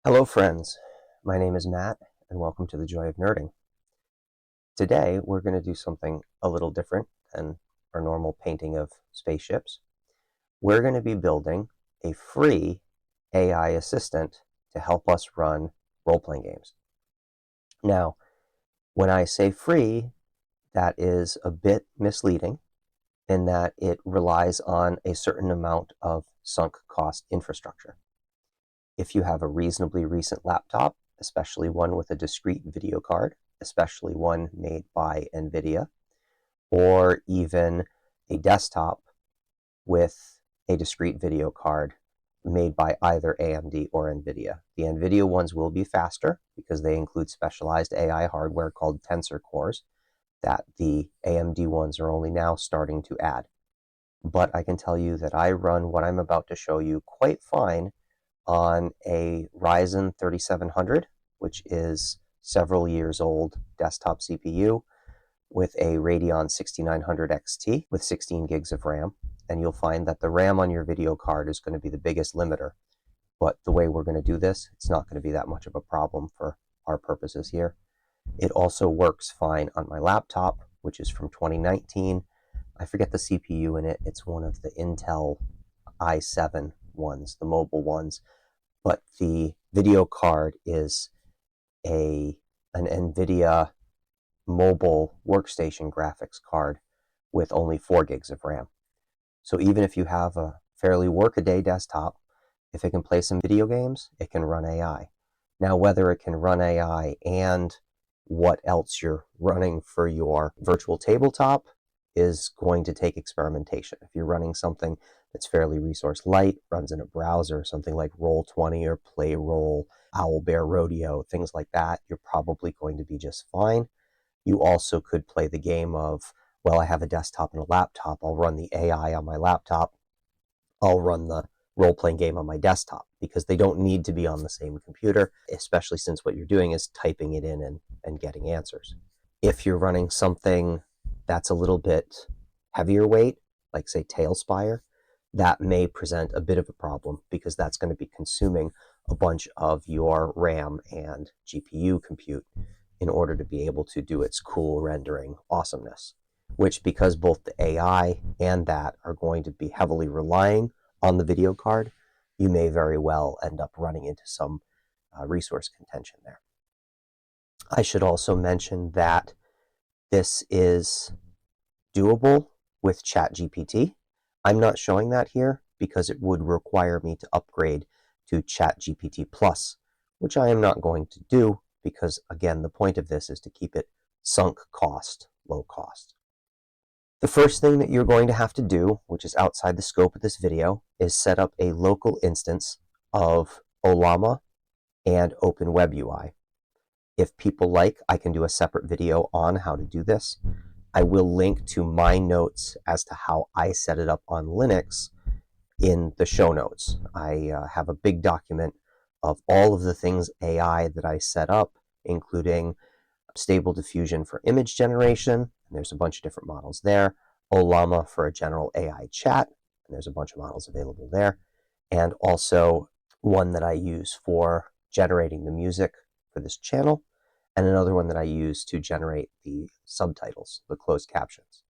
Hello friends, my name is Matt and welcome to the Joy of Nerding. Today we're going to do something a little different than our normal painting of spaceships. We're going to be building a free AI assistant to help us run role-playing games. Now, when I say free, that is a bit misleading in that it relies on a certain amount of sunk cost infrastructure. If you have a reasonably recent laptop, especially one with a discrete video card, especially one made by NVIDIA, or even a desktop with a discrete video card made by either AMD or NVIDIA. The NVIDIA ones will be faster because they include specialized AI hardware called tensor cores that the AMD ones are only now starting to add. But I can tell you that I run what I'm about to show you quite fine on a Ryzen 3700, which is several years old desktop CPU with a Radeon 6900 XT with 16 gigs of RAM. And you'll find that the RAM on your video card is going to be the biggest limiter. But the way we're going to do this, it's not going to be that much of a problem for our purposes here. It also works fine on my laptop, which is from 2019. I forget the CPU in it. It's one of the Intel i7 ones, the mobile ones. But the video card is an NVIDIA mobile workstation graphics card with only 4 gigs of RAM. So even if you have a fairly workaday desktop, if it can play some video games, it can run AI. Now, whether it can run AI and what else you're running for your virtual tabletop is going to take experimentation. If you're running something that's fairly resource light, runs in a browser, something like Roll20 or Playroll, Owlbear Rodeo, things like that, you're probably going to be just fine. You also could play the game of, well, I have a desktop and a laptop, I'll run the AI on my laptop, I'll run the role-playing game on my desktop, because they don't need to be on the same computer, especially since what you're doing is typing it in and getting answers. If you're running something that's a little bit heavier weight, like say Tailspire, that may present a bit of a problem because that's going to be consuming a bunch of your RAM and GPU compute in order to be able to do its cool rendering awesomeness, which, because both the AI and that are going to be heavily relying on the video card, you may very well end up running into some resource contention there. I should also mention that this is doable with ChatGPT. I'm not showing that here because it would require me to upgrade to ChatGPT Plus, which I am not going to do because, again, the point of this is to keep it sunk cost, low cost. The first thing that you're going to have to do, which is outside the scope of this video, is set up a local instance of Ollama and OpenWebUI. If people like, I can do a separate video on how to do this. I will link to my notes as to how I set it up on Linux in the show notes. I have a big document of all of the things AI that I set up, including Stable Diffusion for image generation, and there's a bunch of different models there, Ollama for a general AI chat, and there's a bunch of models available there, and also one that I use for generating the music for this channel, and another one that I use to generate the subtitles, the closed captions.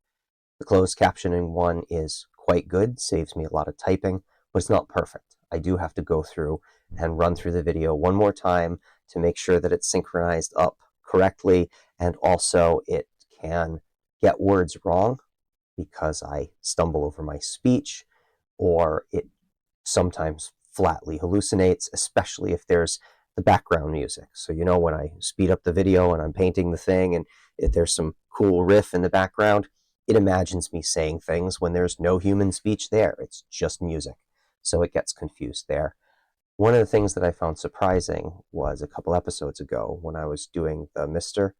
The closed captioning one is quite good, saves me a lot of typing, but it's not perfect. I do have to go through and run through the video one more time to make sure that it's synchronized up correctly, and also it can get words wrong because I stumble over my speech, or it sometimes flatly hallucinates, especially if there's the background music. So, you know, when I speed up the video and I'm painting the thing and if there's some cool riff in the background, it imagines me saying things when there's no human speech there. It's just music. So it gets confused there. One of the things that I found surprising was a couple episodes ago when I was doing the Mr.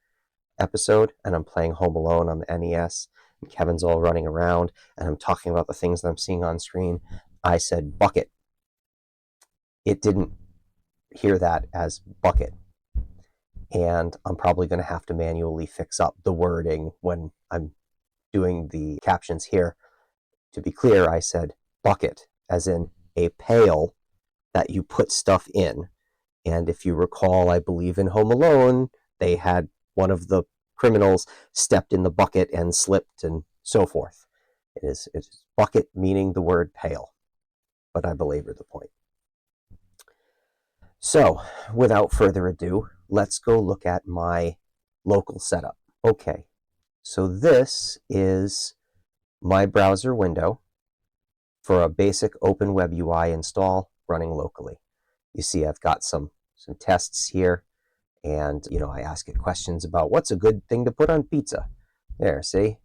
episode and I'm playing Home Alone on the NES and Kevin's all running around and I'm talking about the things that I'm seeing on screen. I said bucket. It didn't hear that as bucket. And I'm probably going to have to manually fix up the wording when I'm doing the captions here. To be clear, I said bucket, as in a pail that you put stuff in. And if you recall, I believe in Home Alone, they had one of the criminals stepped in the bucket and slipped and so forth. It's bucket meaning the word pail, but I belabor the point. So without further ado, let's go look at my local setup. Okay, so this is my browser window for a basic OpenWebUI install running locally. You see I've got some tests here, and I ask it questions about what's a good thing to put on pizza. There, see?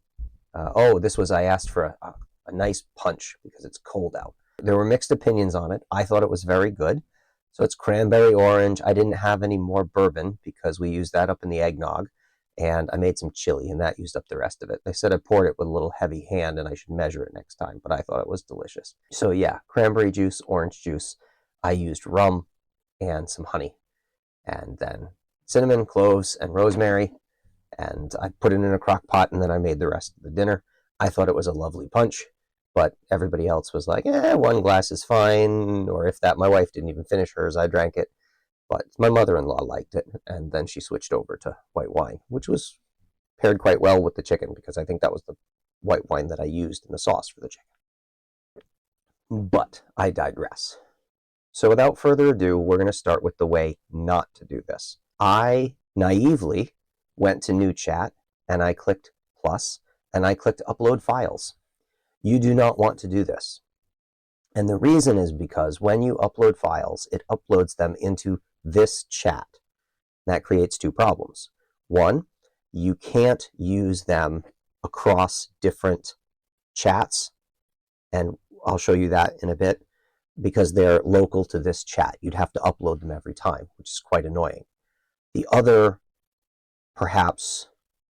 I asked for a nice punch because it's cold out. There were mixed opinions on it. I thought it was very good. So it's cranberry orange. I didn't have any more bourbon because we used that up in the eggnog. And I made some chili, and that used up the rest of it. They said I poured it with a little heavy hand and I should measure it next time, but I thought it was delicious. So yeah, cranberry juice, orange juice. I used rum and some honey, and then cinnamon, cloves, and rosemary. And I put it in a crock pot, and then I made the rest of the dinner. I thought it was a lovely punch, but everybody else was like, one glass is fine. Or if that, my wife didn't even finish hers, I drank it. But my mother-in-law liked it, and then she switched over to white wine, which was paired quite well with the chicken, because I think that was the white wine that I used in the sauce for the chicken. But I digress. So without further ado, we're going to start with the way not to do this. I naively went to New Chat, and I clicked plus, and I clicked upload files. You do not want to do this. And the reason is because when you upload files, it uploads them into this chat. That creates two problems. One, you can't use them across different chats, and I'll show you that in a bit, because they're local to this chat. You'd have to upload them every time, which is quite annoying. The other, perhaps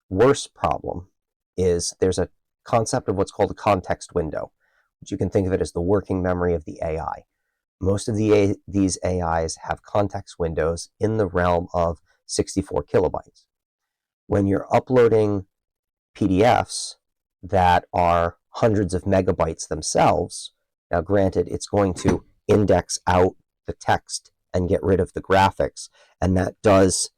worse problem is there's a concept of what's called a context window, which you can think of it as the working memory of the AI. Most of these AIs have context windows in the realm of 64 kilobytes. When you're uploading PDFs that are hundreds of megabytes themselves, now granted, it's going to index out the text and get rid of the graphics, and that does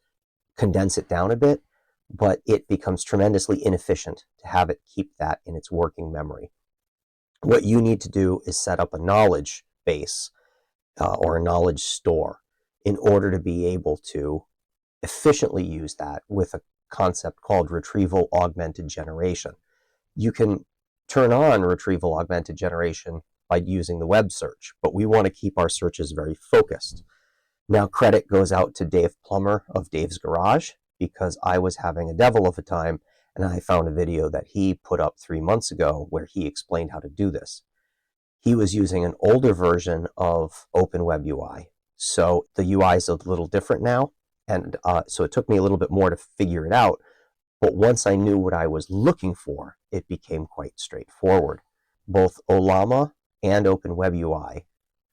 condense it down a bit, but it becomes tremendously inefficient to have it keep that in its working memory. What you need to do is set up a knowledge base or a knowledge store in order to be able to efficiently use that with a concept called retrieval augmented generation. You can turn on retrieval augmented generation by using the web search, but we want to keep our searches very focused. Now, credit goes out to Dave Plummer of Dave's Garage, because I was having a devil of a time, and I found a video that he put up 3 months ago where he explained how to do this. He was using an older version of OpenWebUI, so the UI is a little different now, and so it took me a little bit more to figure it out, but once I knew what I was looking for, it became quite straightforward. Both Ollama and OpenWebUI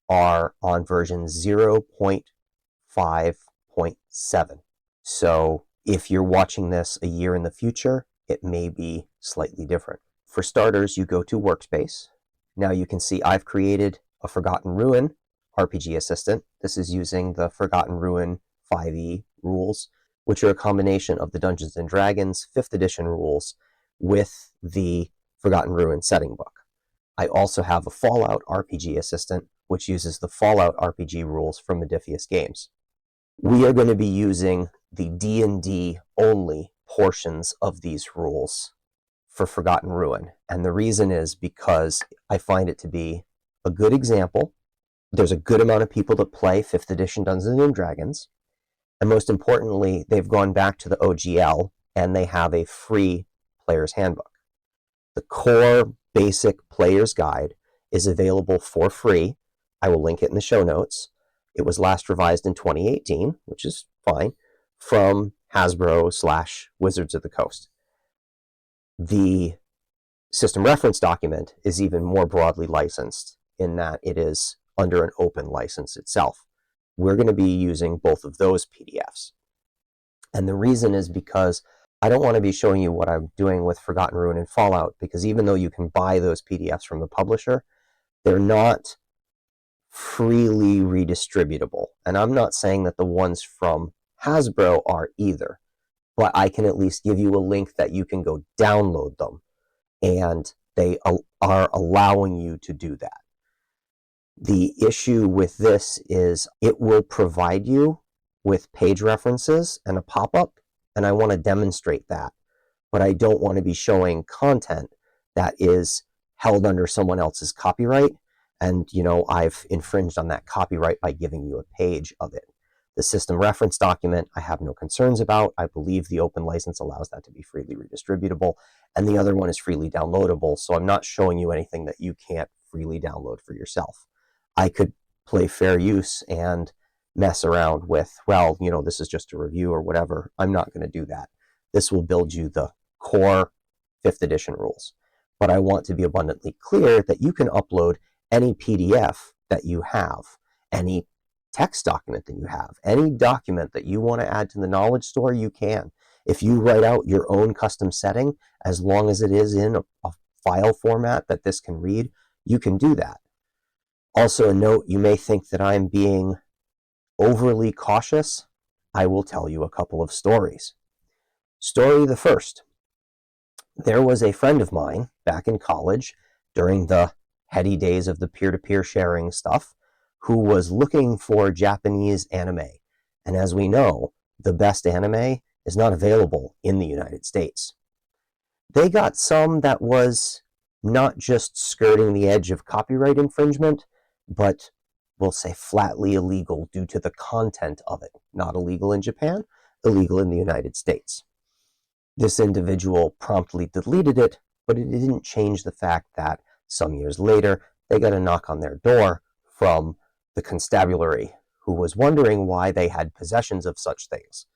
are on version 0.5.7. So if you're watching this a year in the future, it may be slightly different. For starters, you go to Workspace. Now you can see I've created a Forgotten Ruin RPG assistant. This is using the Forgotten Ruin 5e rules, which are a combination of the Dungeons & Dragons 5th edition rules with the Forgotten Ruin setting book. I also have a Fallout RPG assistant, which uses the Fallout RPG rules from Modiphius Games. We are going to be using the D&D only portions of these rules for Forgotten Ruin. And the reason is because I find it to be a good example. There's a good amount of people that play 5th edition Dungeons & Dragons. And most importantly, they've gone back to the OGL and they have a free player's handbook. The core basic player's guide is available for free. I will link it in the show notes. It was last revised in 2018, which is fine, from Hasbro/Wizards of the Coast. The system reference document is even more broadly licensed in that it is under an open license itself. We're going to be using both of those PDFs. And the reason is because I don't want to be showing you what I'm doing with Forgotten Ruin and Fallout, because even though you can buy those PDFs from the publisher, they're not freely redistributable. And I'm not saying that the ones from Hasbro are either, but I can at least give you a link that you can go download them, and they are allowing you to do that. The issue with this is it will provide you with page references and a pop-up, and I want to demonstrate that, but I don't want to be showing content that is held under someone else's copyright, and I've infringed on that copyright by giving you a page of it. The system reference document I have no concerns about. I believe the open license allows that to be freely redistributable, and the other one is freely downloadable, so I'm not showing you anything that you can't freely download for yourself. I could play fair use and mess around with, well, this is just a review or whatever. I'm not going to do that. This will build you the core 5th edition rules. But I want to be abundantly clear that you can upload any PDF that you have, any text document that you have, any document that you want to add to the knowledge store, you can. If you write out your own custom setting, as long as it is in a file format that this can read, you can do that. Also, a note, you may think that I'm being overly cautious. I will tell you a couple of stories. Story the first. There was a friend of mine back in college during the heady days of the peer-to-peer sharing stuff who was looking for Japanese anime. And as we know, the best anime is not available in the United States. They got some that was not just skirting the edge of copyright infringement, but we'll say flatly illegal due to the content of it. Not illegal in Japan, illegal in the United States. This individual promptly deleted it, but it didn't change the fact that some years later, they got a knock on their door from the constabulary, who was wondering why they had possessions of such things.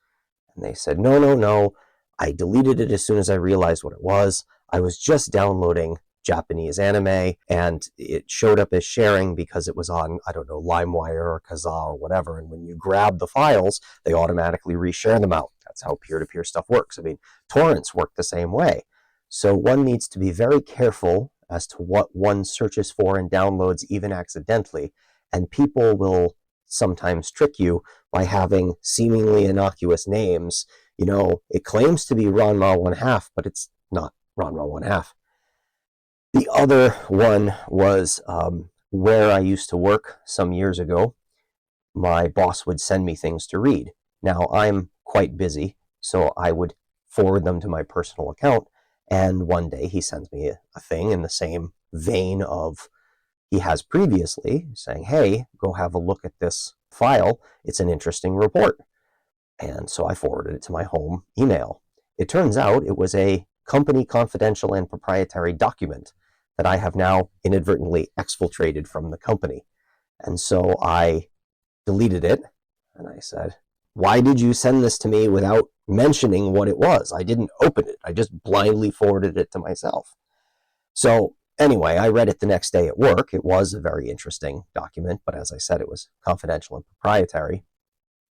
And they said, no, I deleted it as soon as I realized what it was. I was just downloading Japanese anime, and it showed up as sharing because it was on, I don't know, LimeWire or Kazaa or whatever, and when you grab the files, they automatically reshare them out. That's how peer-to-peer stuff works. I mean, torrents work the same way. So one needs to be very careful as to what one searches for and downloads, even accidentally, and people will sometimes trick you by having seemingly innocuous names. It claims to be Ranma 1/2, but it's not Ranma 1/2. The other one was where I used to work some years ago. My boss would send me things to read. Now, I'm quite busy, so I would forward them to my personal account, and one day he sends me a thing in the same vein of he has previously, saying, hey, go have a look at this file. It's an interesting report. And so I forwarded it to my home email. It turns out it was a company confidential and proprietary document that I have now inadvertently exfiltrated from the company. And so I deleted it, and I said, why did you send this to me without mentioning what it was? I didn't open it. I just blindly forwarded it to myself. So anyway, I read it the next day at work. It was a very interesting document, but as I said, it was confidential and proprietary.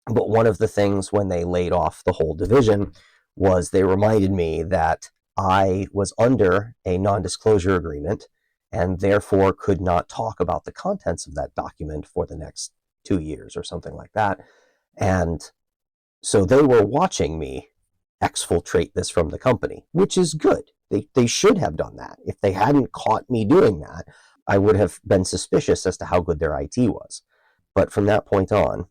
But one of the things when they laid off the whole division was they reminded me that I was under a non-disclosure agreement and therefore could not talk about the contents of that document for the next 2 years or something like that. And so they were watching me exfiltrate this from the company, which is good. They should have done that. If they hadn't caught me doing that, I would have been suspicious as to how good their IT was. But from that point on,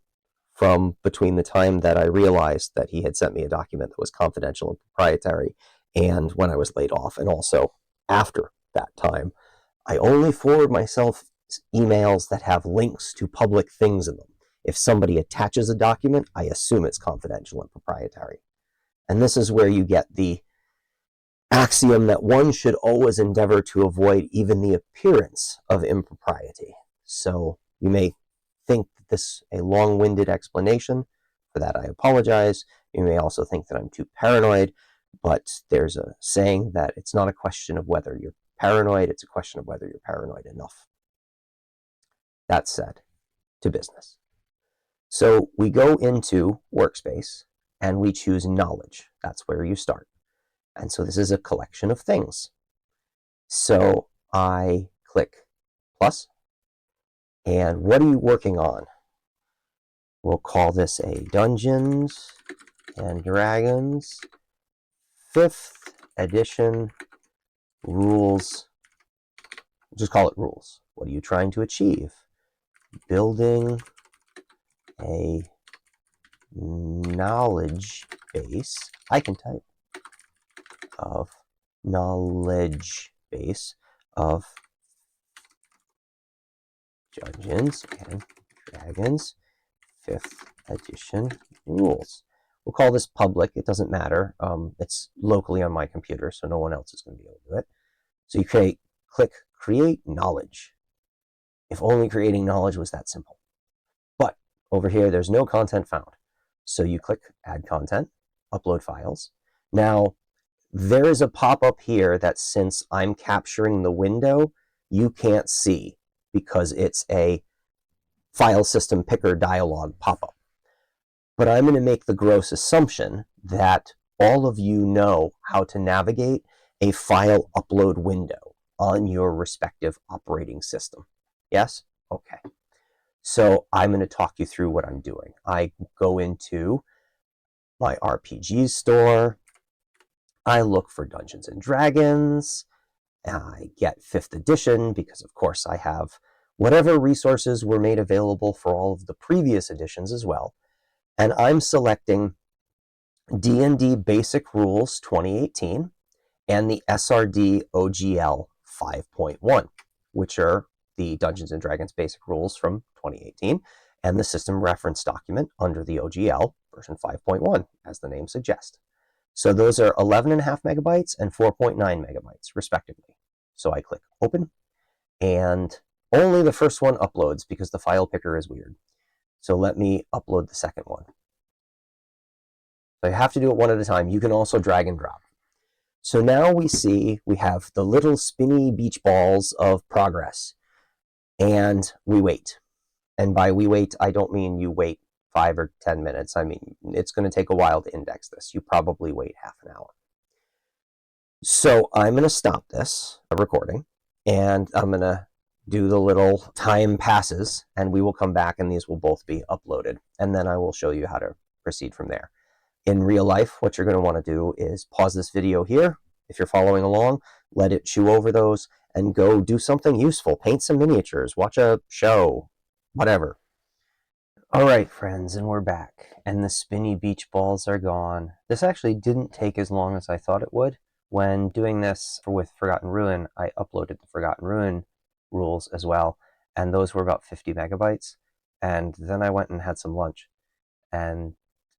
from between the time that I realized that he had sent me a document that was confidential and proprietary and when I was laid off, and also after that time, I only forward myself emails that have links to public things in them. If somebody attaches a document, I assume it's confidential and proprietary. And this is where you get the axiom that one should always endeavor to avoid even the appearance of impropriety. So you may think that this is a long-winded explanation. For that, I apologize. You may also think that I'm too paranoid, but there's a saying that it's not a question of whether you're paranoid, it's a question of whether you're paranoid enough. That said, to business. So we go into Workspace and we choose knowledge. That's where you start. And so this is a collection of things. So I click plus, And what are you working on? We'll call this a Dungeons and Dragons 5th edition rules. Just call it rules. What are you trying to achieve? Building a knowledge base. I can type. Of knowledge base of Dungeons and Dragons 5th edition rules. We'll call this public. It doesn't matter. It's locally on my computer, so no one else is going to be able to do it. So you click create knowledge. If only creating knowledge was that simple. But over here, there's no content found. So you click add content, upload files. Now, there is a pop-up here that since I'm capturing the window, you can't see because it's a file system picker dialog pop-up. But I'm going to make the gross assumption that all of you know how to navigate a file upload window on your respective operating system. Yes? Okay. So I'm going to talk you through what I'm doing. I go into my RPG store. I look for Dungeons and Dragons. I get 5th edition because, of course, I have whatever resources were made available for all of the previous editions as well. And I'm selecting D&D Basic Rules 2018 and the SRD OGL 5.1, which are the Dungeons and Dragons Basic Rules from 2018 and the system reference document under the OGL version 5.1, as the name suggests. So those are 11.5 megabytes and 4.9 megabytes, respectively. So I click open, and only the first one uploads because the file picker is weird. So let me upload the second one. So you have to do it one at a time. You can also drag and drop. So now we see we have the little spinny beach balls of progress, and we wait. And by we wait, I don't mean you wait 5 or 10 minutes. I mean, it's going to take a while to index this. You probably wait half an hour. So I'm going to stop this recording, and I'm going to do the little time passes, and we will come back, and these will both be uploaded. And then I will show you how to proceed from there. In real life, what you're going to want to do is pause this video here. If you're following along, let it chew over those and go do something useful. Paint some miniatures, watch a show, whatever. All right, friends, and we're back. And the spinny beach balls are gone. This actually didn't take as long as I thought it would. When doing this with Forgotten Ruin, I uploaded the Forgotten Ruin rules as well, and those were about 50 megabytes. And then I went and had some lunch, and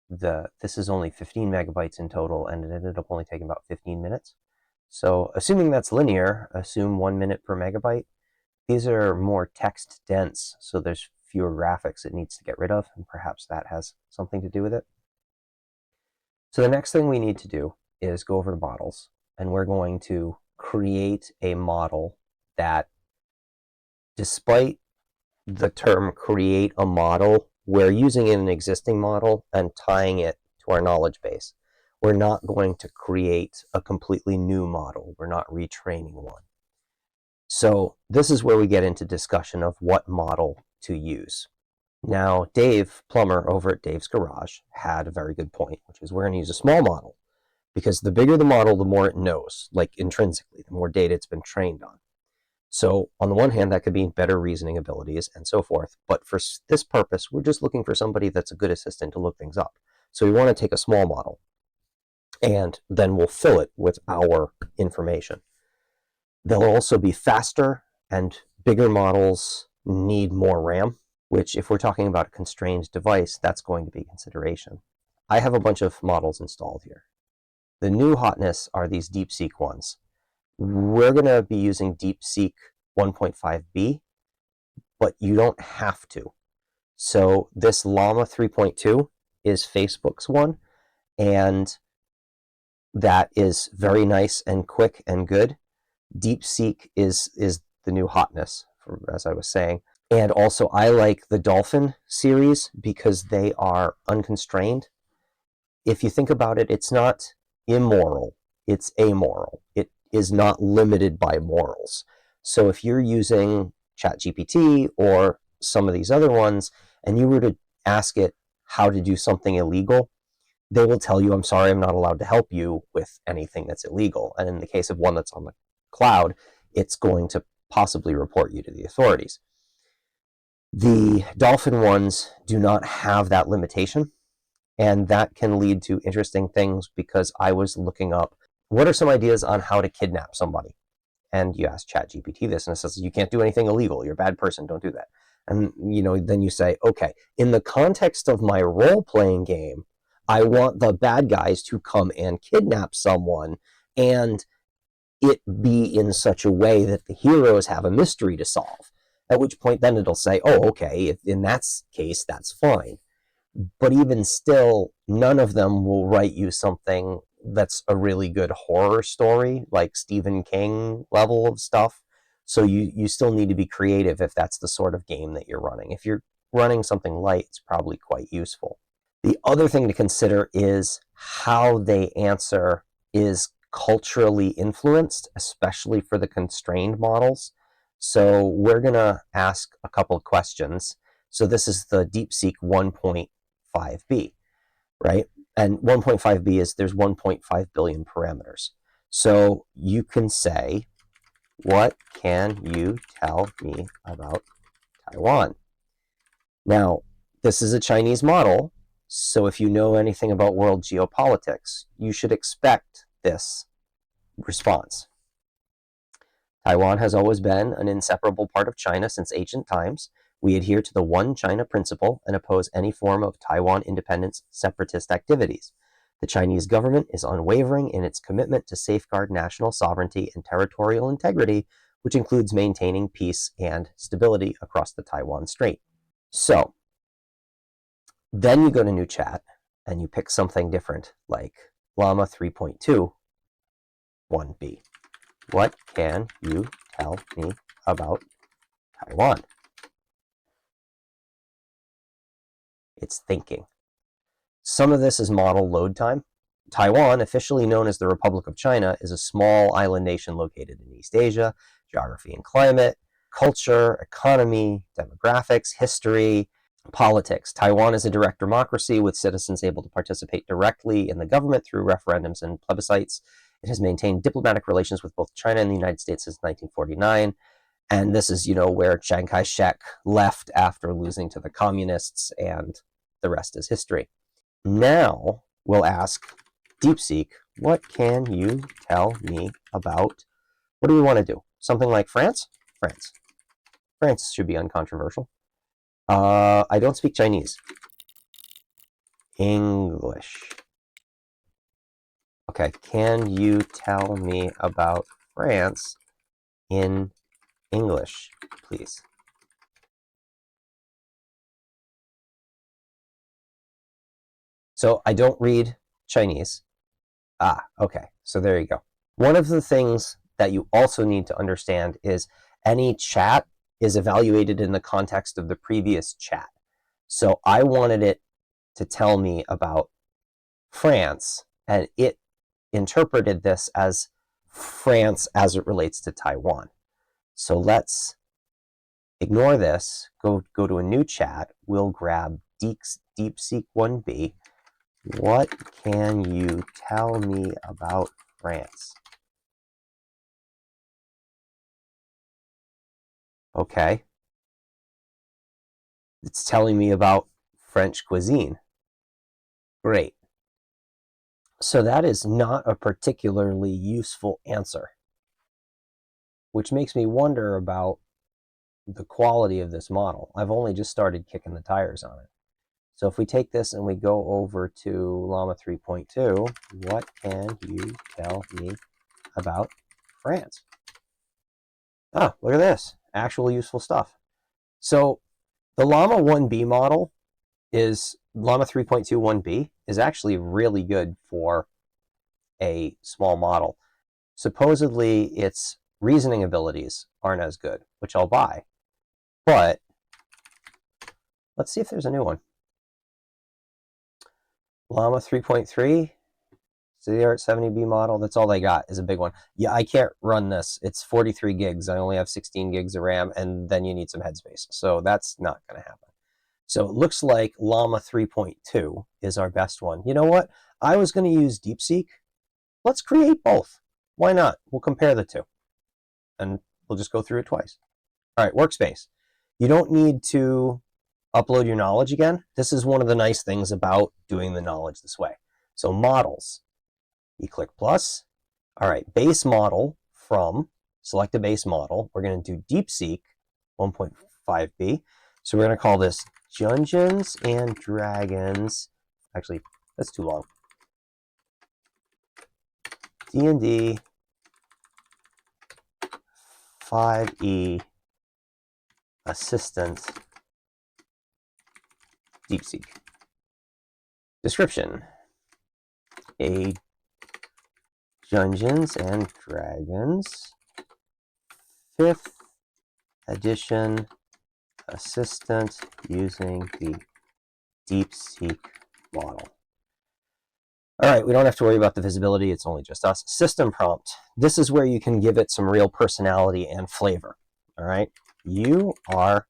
this is only 15 megabytes in total, and it ended up only taking about 15 minutes. So assuming that's linear, assume 1 minute per megabyte. These are more text dense, so there's fewer graphics it needs to get rid of, and perhaps that has something to do with it. So the next thing we need to do is go over to models, and we're going to create a model that, despite the term create a model, we're using an existing model and tying it to our knowledge base. We're not going to create a completely new model. We're not retraining one. So this is where we get into discussion of what model to use. Now, Dave Plummer over at Dave's Garage had a very good point, which is we're going to use a small model, because the bigger the model, the more it knows, like intrinsically, the more data it's been trained on. So on the one hand, that could be better reasoning abilities and so forth. But for this purpose, we're just looking for somebody that's a good assistant to look things up. So we want to take a small model, and then we'll fill it with our information. They'll also be faster, and bigger models need more RAM, which if we're talking about a constrained device, that's going to be a consideration. I have a bunch of models installed here. The new hotness are these DeepSeek ones. We're going to be using DeepSeek 1.5b, but you don't have to. So this Llama 3.2 is Facebook's one, and that is very nice and quick and good. DeepSeek is the new hotness, as I was saying. And also I like the Dolphin series because they are unconstrained. If you think about it, it's not immoral, it's amoral. It is not limited by morals. So if you're using ChatGPT or some of these other ones and you were to ask it how to do something illegal, they will tell you, I'm sorry, I'm not allowed to help you with anything that's illegal. And in the case of one that's on the cloud, it's going to possibly report you to the authorities. The dolphin ones do not have that limitation, and that can lead to interesting things because I was looking up what are some ideas on how to kidnap somebody. And you ask ChatGPT this, and it says, you can't do anything illegal. You're a bad person. Don't do that. And, then you say, okay, in the context of my role-playing game, I want the bad guys to come and kidnap someone and it be in such a way that the heroes have a mystery to solve. At which point then it'll say, oh, okay, if in that case, that's fine. But even still, none of them will write you something that's a really good horror story, like Stephen King level of stuff. So you still need to be creative if that's the sort of game that you're running. If you're running something light, it's probably quite useful. The other thing to consider is how they answer is culturally influenced, especially for the constrained models. So we're going to ask a couple of questions. So this is the DeepSeek 1.5b, right? And 1.5b is there's 1.5 billion parameters. So you can say, what can you tell me about Taiwan? Now, this is a Chinese model, so if you know anything about world geopolitics, you should expect this response. Taiwan has always been an inseparable part of China since ancient times. We adhere to the One China principle and oppose any form of Taiwan independence separatist activities. The Chinese government is unwavering in its commitment to safeguard national sovereignty and territorial integrity, which includes maintaining peace and stability across the Taiwan Strait. So, then you go to new chat and you pick something different like Llama 3.2 1b. What can you tell me about Taiwan? It's thinking. Some of this is model load time. Taiwan, officially known as the Republic of China, is a small island nation located in East Asia. Geography and climate, culture, economy, demographics, history, politics. Taiwan is a direct democracy with citizens able to participate directly in the government through referendums and plebiscites. It has maintained diplomatic relations with both China and the United States since 1949. And this is, where Chiang Kai-shek left after losing to the communists, and the rest is history. Now we'll ask DeepSeek, what can you tell me about, what do we want to do? Something like France? France. France should be uncontroversial. I don't speak Chinese. English. Okay, can you tell me about France in English, please? So I don't read Chinese. Okay, so there you go. One of the things that you also need to understand is any chat is evaluated in the context of the previous chat. So I wanted it to tell me about France, and it interpreted this as France as it relates to Taiwan. So let's ignore this, go to a new chat. We'll grab DeepSeek 1b. What can you tell me about France? Okay. It's telling me about French cuisine. Great. So that is not a particularly useful answer, which makes me wonder about the quality of this model. I've only just started kicking the tires on it. So if we take this and we go over to Llama 3.2, what can you tell me about France? Look at this. Actual useful stuff. So the Llama 1B model is, Llama 3.2 1B is actually really good for a small model. Supposedly its reasoning abilities aren't as good, which I'll buy. But let's see if there's a new one. Llama 3.3 state-of-the-art 70B model. That's all they got is a big one. Yeah, I can't run this. It's 43 gigs. I only have 16 gigs of RAM, and then you need some headspace. So that's not going to happen. So it looks like Llama 3.2 is our best one. You know what? I was going to use DeepSeek. Let's create both. Why not? We'll compare the two, and we'll just go through it twice. All right, workspace. You don't need to upload your knowledge again. This is one of the nice things about doing the knowledge this way. So models, you click plus. All right, base model from, select a base model. We're going to do DeepSeek 1.5B. So we're going to call this Dungeons and Dragons. Actually, that's too long. D&D 5E Assistant DeepSeek. Description: a Dungeons and Dragons 5th edition assistant using the DeepSeek model. All right, we don't have to worry about the visibility. It's only just us. System prompt. This is where you can give it some real personality and flavor. All right, you are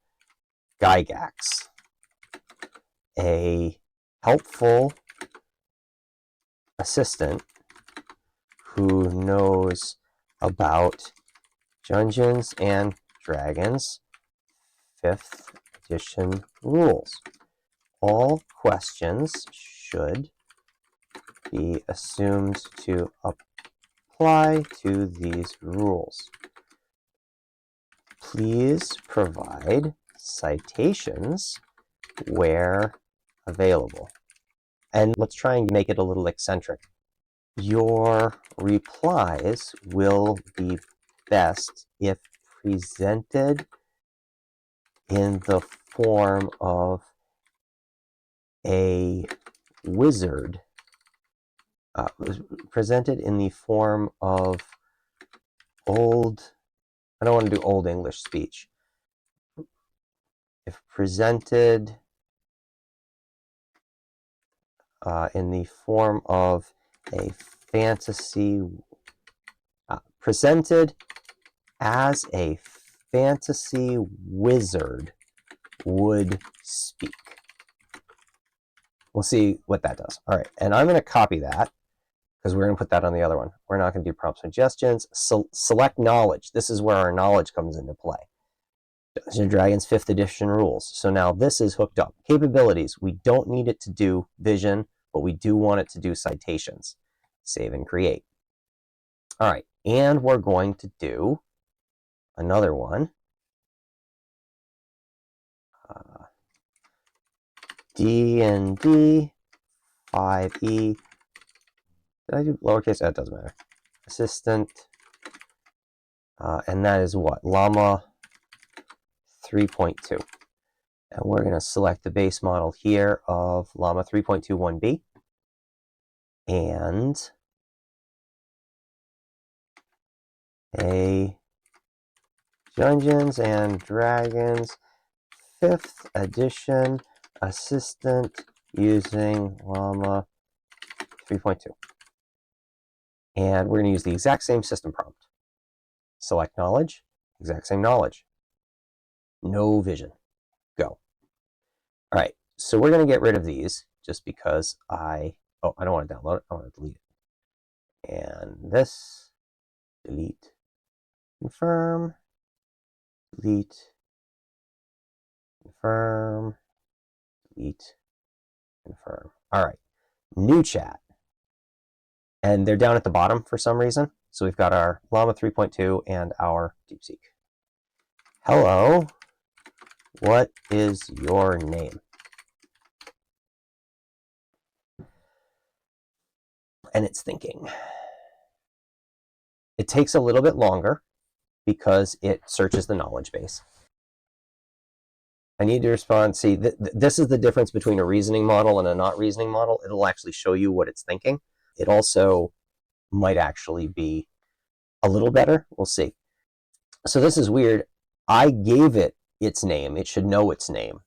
Gygax, a helpful assistant who knows about Dungeons and Dragons 5th edition rules. All questions should be assumed to apply to these rules. Please provide citations where available. And let's try and make it a little eccentric. Your replies will be best if presented in the form of a wizard. Presented in the form of old, I don't want to do old English speech. If presented in the form of a fantasy, presented as a fantasy wizard would speak. We'll see what that does. All right, and I'm going to copy that because we're going to put that on the other one. We're not going to do prompt suggestions. Select knowledge. This is where our knowledge comes into play. Dungeons and Dragons 5th edition rules. So now this is hooked up. Capabilities. We don't need it to do vision, but we do want it to do citations. Save and create. All right, and we're going to do another one. D&D 5E. Did I do lowercase? That doesn't matter. Assistant. And that is what? Llama 3.2. And we're going to select the base model here of Llama 3.21B. And a Dungeons and Dragons 5th edition assistant using Llama 3.2. And we're going to use the exact same system prompt. Select knowledge, exact same knowledge. No vision. Go. All right, so we're going to get rid of these just because I don't want to download it. I want to delete it. And this, delete, confirm, delete, confirm, delete, confirm. All right, new chat. And they're down at the bottom for some reason. So we've got our Llama 3.2 and our DeepSeek. Hello, what is your name? And it's thinking. It takes a little bit longer because it searches the knowledge base. I need to respond. See, this is the difference between a reasoning model and a not reasoning model. It'll actually show you what it's thinking. It also might actually be a little better. We'll see. So this is weird. I gave it its name. It should know its name.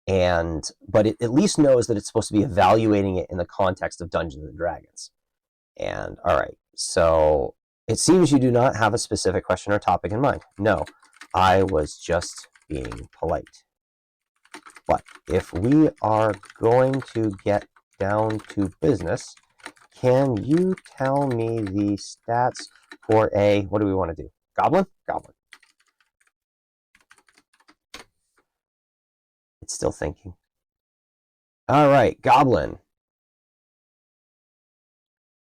But it at least knows that it's supposed to be evaluating it in the context of Dungeons and Dragons. And all right, so it seems you do not have a specific question or topic in mind. No, I was just being polite. But if we are going to get down to business, can you tell me the stats for a, what do we want to do? Goblin? Goblin. It's still thinking. All right, goblin.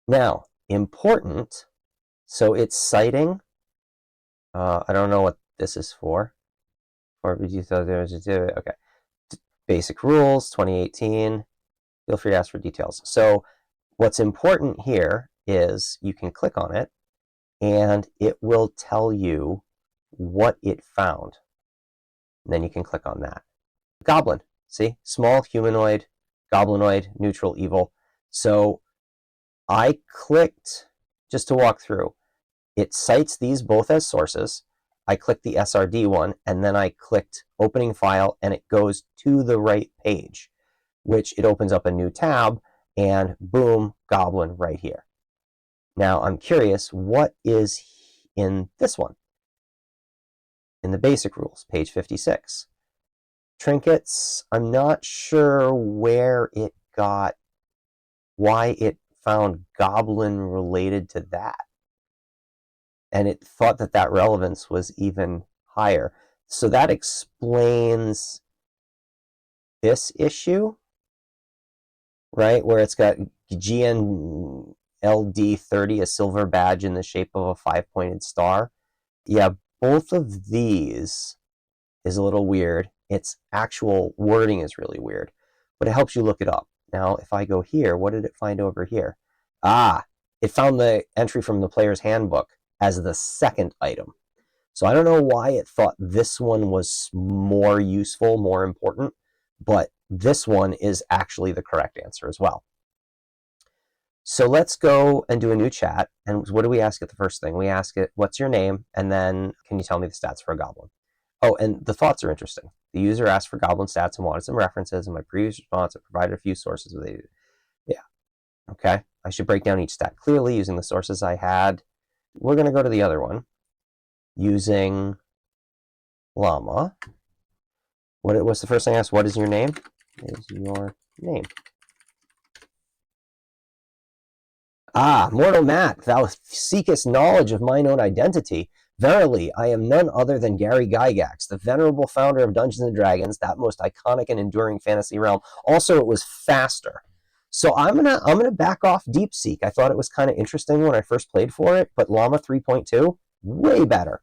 Now, important, so it's citing, I don't know what this is for. Okay. Basic rules, 2018. Feel free to ask for details. So what's important here is you can click on it and it will tell you what it found. And then you can click on that. Goblin, see? Small, humanoid, goblinoid, neutral, evil. So I clicked, just to walk through, it cites these both as sources. I clicked the SRD one, and then I clicked opening file, and it goes to the right page, which it opens up a new tab, and boom, goblin right here. Now, I'm curious, what is in this one? In the basic rules, page 56. Trinkets, I'm not sure where it got, why it found goblin related to that. And it thought that that relevance was even higher. So that explains this right? Where it's got GNLD30, a silver badge in the shape of a 5-pointed star. Yeah, both of these is a little weird. Its actual wording is really weird, but it helps you look it up. Now, if I go here, what did it find over here? Ah, it found the entry from the player's handbook as the second item. So I don't know why it thought this one was more useful, more important, but this one is actually the correct answer as well. So let's go and do a new chat. And what do we ask it the first thing? We ask it, what's your name? And then, can you tell me the stats for a goblin? Oh, and the thoughts are interesting. The user asked for goblin stats and wanted some references. In my previous response, I provided a few sources with it. Yeah. Okay. I should break down each stat clearly using the sources I had. We're going to go to the other one using Llama. What's the first thing I asked? What is your name? Is your name? Ah, mortal Matt, thou seekest knowledge of mine own identity. Verily, I am none other than Gary Gygax, the venerable founder of Dungeons and Dragons, that most iconic and enduring fantasy realm. Also, it was faster. So I'm gonna back off DeepSeek. I thought it was kind of interesting when I first played for it, but Llama 3.2, way better.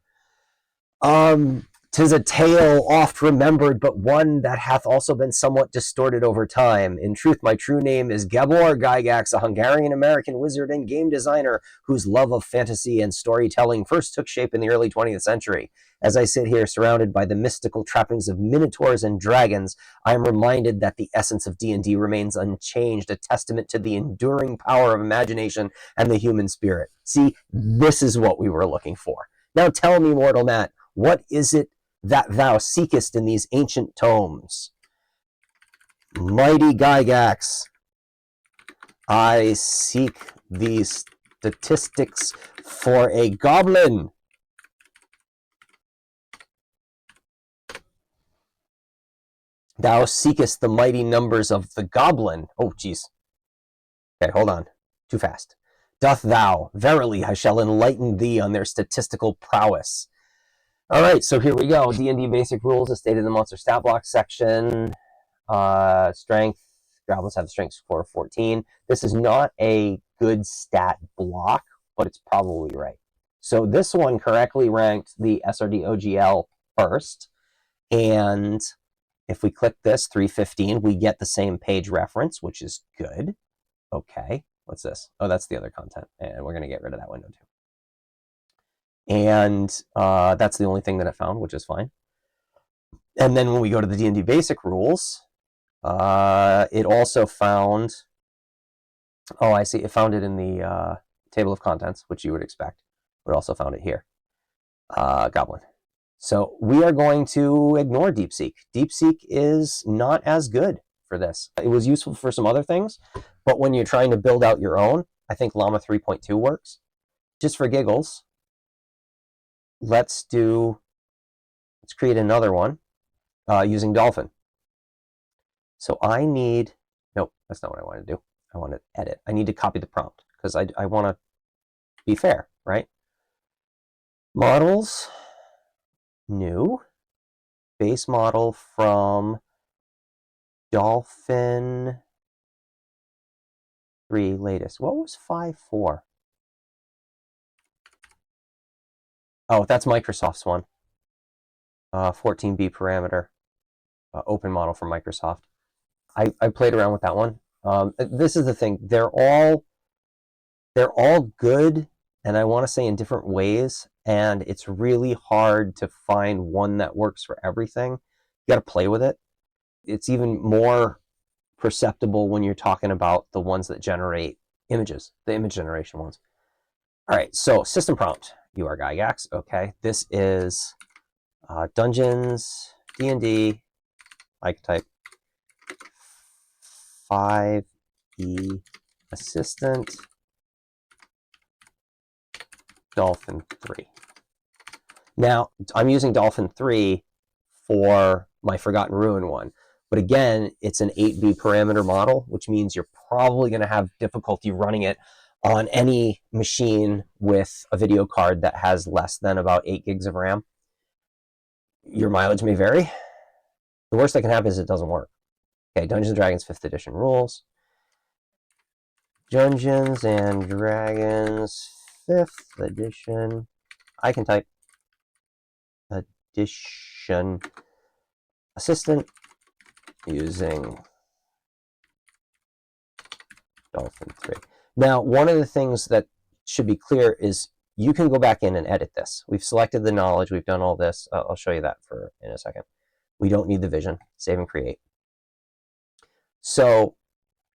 'Tis a tale oft remembered, but one that hath also been somewhat distorted over time. In truth, my true name is Gabor Gygax, a Hungarian-American wizard and game designer whose love of fantasy and storytelling first took shape in the early 20th century. As I sit here surrounded by the mystical trappings of minotaurs and dragons, I am reminded that the essence of D&D remains unchanged, a testament to the enduring power of imagination and the human spirit. See, this is what we were looking for. Now tell me, mortal Matt, what is it that thou seekest in these ancient tomes? Mighty Gygax, I seek these statistics for a goblin. Thou seekest the mighty numbers of the goblin. Oh, geez. Okay, hold on. Too fast. Doth thou? Verily, I shall enlighten thee on their statistical prowess. All right, so here we go. D&D basic rules is stated in the monster stat block section. Strength. Goblins have a strength score of 14. This is not a good stat block, but it's probably right. So this one correctly ranked the SRD OGL first. And if we click this, 315, we get the same page reference, which is good. Okay, what's this? Oh, that's the other content. And we're going to get rid of that window too. And that's the only thing that it found, which is fine. And then when we go to the D&D basic rules, it also found, oh, I see, it found it in the table of contents, which you would expect, but also found it here. Goblin. So we are going to ignore DeepSeek. DeepSeek is not as good for this. It was useful for some other things, but when you're trying to build out your own, I think Llama 3.2 works. Just for giggles, let's create another one using Dolphin. So I need, nope, that's not what I want to do. I want to edit. I need to copy the prompt because I want to be fair, right? Models, new, base model from Dolphin 3 latest. What was 5.4? Oh, that's Microsoft's one. 14B parameter, open model from Microsoft. I played around with that one. This is the thing. They're all good, and I want to say in different ways, and it's really hard to find one that works for everything. You got to play with it. It's even more perceptible when you're talking about the ones that generate images, the image generation ones. All right, so system prompt. You are Gygax. Okay, this is Dungeons, D&D. I can type 5E assistant Dolphin 3. Now, I'm using Dolphin 3 for my Forgotten Ruin one. But again, it's an 8B parameter model, which means you're probably going to have difficulty running it on any machine with a video card that has less than about 8 gigs of RAM. Your mileage may vary. The worst that can happen is it doesn't work. Okay, Dungeons & Dragons 5th edition rules. Dungeons and Dragons 5th edition. I can type edition assistant using Dolphin 3. Now, one of the things that should be clear is you can go back in and edit this. We've selected the knowledge. We've done all this. I'll show you that in a second. We don't need the vision. Save and create. So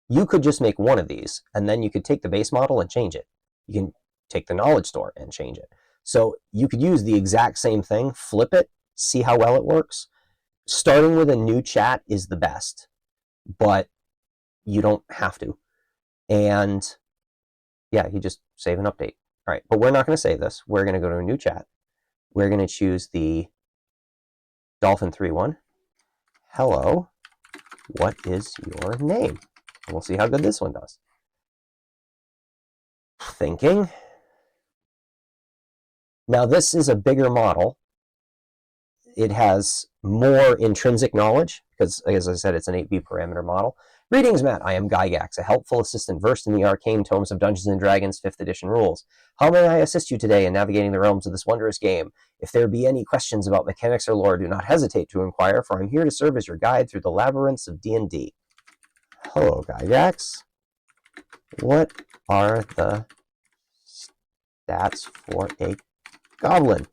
you could just make one of these, and then you could take the base model and change it. You can take the knowledge store and change it. So you could use the exact same thing, flip it, see how well it works. Starting with a new chat is the best, but you don't have to. And yeah, you just save and update. All right, but we're not going to save this. We're going to go to a new chat. We're going to choose the Dolphin 3 one. Hello, what is your name? And we'll see how good this one does. Thinking. Now this is a bigger model. It has more intrinsic knowledge because, as I said, it's an 8B parameter model. Greetings, Matt. I am Gygax, a helpful assistant versed in the arcane tomes of Dungeons & Dragons 5th edition rules. How may I assist you today in navigating the realms of this wondrous game? If there be any questions about mechanics or lore, do not hesitate to inquire, for I'm here to serve as your guide through the labyrinths of D&D. Hello, Gygax. What are the stats for a goblin?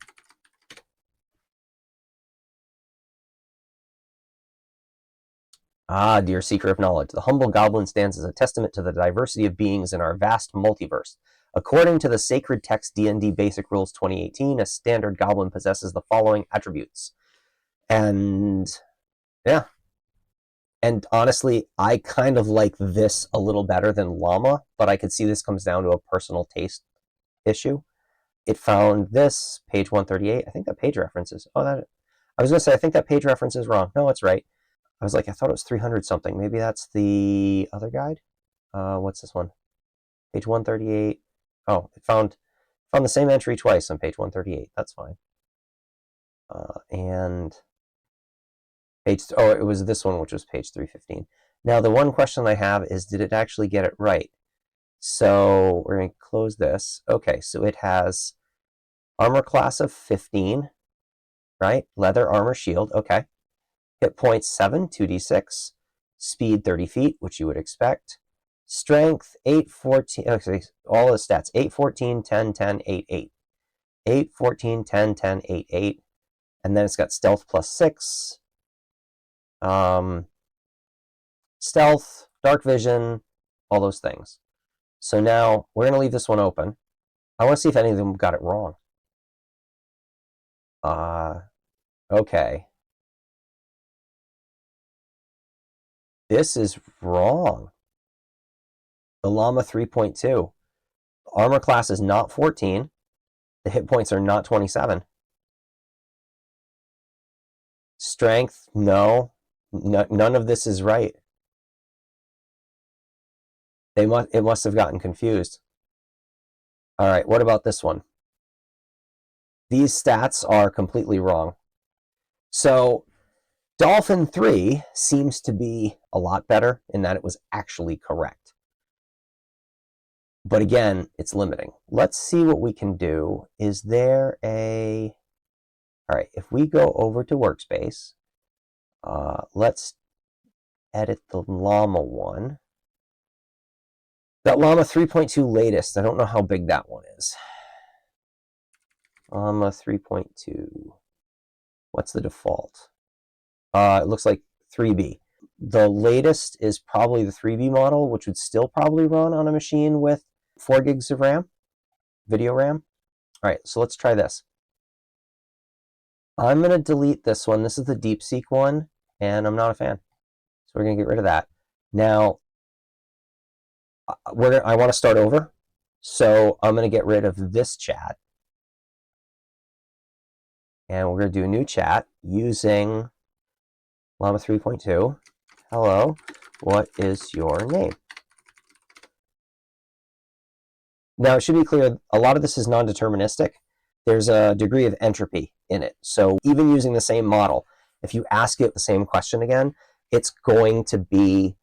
Ah, dear seeker of knowledge, the humble goblin stands as a testament to the diversity of beings in our vast multiverse. According to the sacred text D&D Basic Rules 2018, a standard goblin possesses the following attributes. And yeah. And honestly, I kind of like this a little better than Llama, but I could see this comes down to a personal taste issue. It found this, page 138. I think that page reference is, I was going to say, I think that page reference is wrong. No, it's right. I was like, I thought it was 300 something. Maybe that's the other guide. What's this one? Page 138. Oh, it found the same entry twice on page 138. That's fine. And it was this one, which was page 315. Now, the one question I have is, did it actually get it right? So we're going to close this. Okay, so it has armor class of 15, right? Leather, armor, shield. Okay. Hit points 7, 2d6. Speed 30 feet, which you would expect. Strength 8, 14. Okay, all the stats 8, 14, 10, 10, 8, 8. 8, 14, 10, 10, 8, 8. And then it's got stealth plus 6. Stealth, dark vision, all those things. So now we're going to leave this one open. I want to see if any of them got it wrong. Okay. This is wrong. The Llama 3.2. Armor class is not 14. The hit points are not 27. Strength, no. None of this is right. It must have gotten confused. All right, what about this one? These stats are completely wrong. So Dolphin 3 seems to be a lot better in that it was actually correct. But again, it's limiting. Let's see what we can do. Is there a... All right, if we go over to Workspace, let's edit the Llama one. That Llama 3.2 latest, I don't know how big that one is. Llama 3.2. What's the default? It looks like 3B. The latest is probably the 3B model, which would still probably run on a machine with 4 gigs of RAM, video RAM. All right, so let's try this. I'm going to delete this one. This is the DeepSeek one, and I'm not a fan. So we're going to get rid of that. Now, I want to start over. So I'm going to get rid of this chat. And we're going to do a new chat using Llama 3.2. Hello, what is your name? Now, it should be clear, a lot of this is non-deterministic. There's a degree of entropy in it. So even using the same model, if you ask it the same question again, it's going to be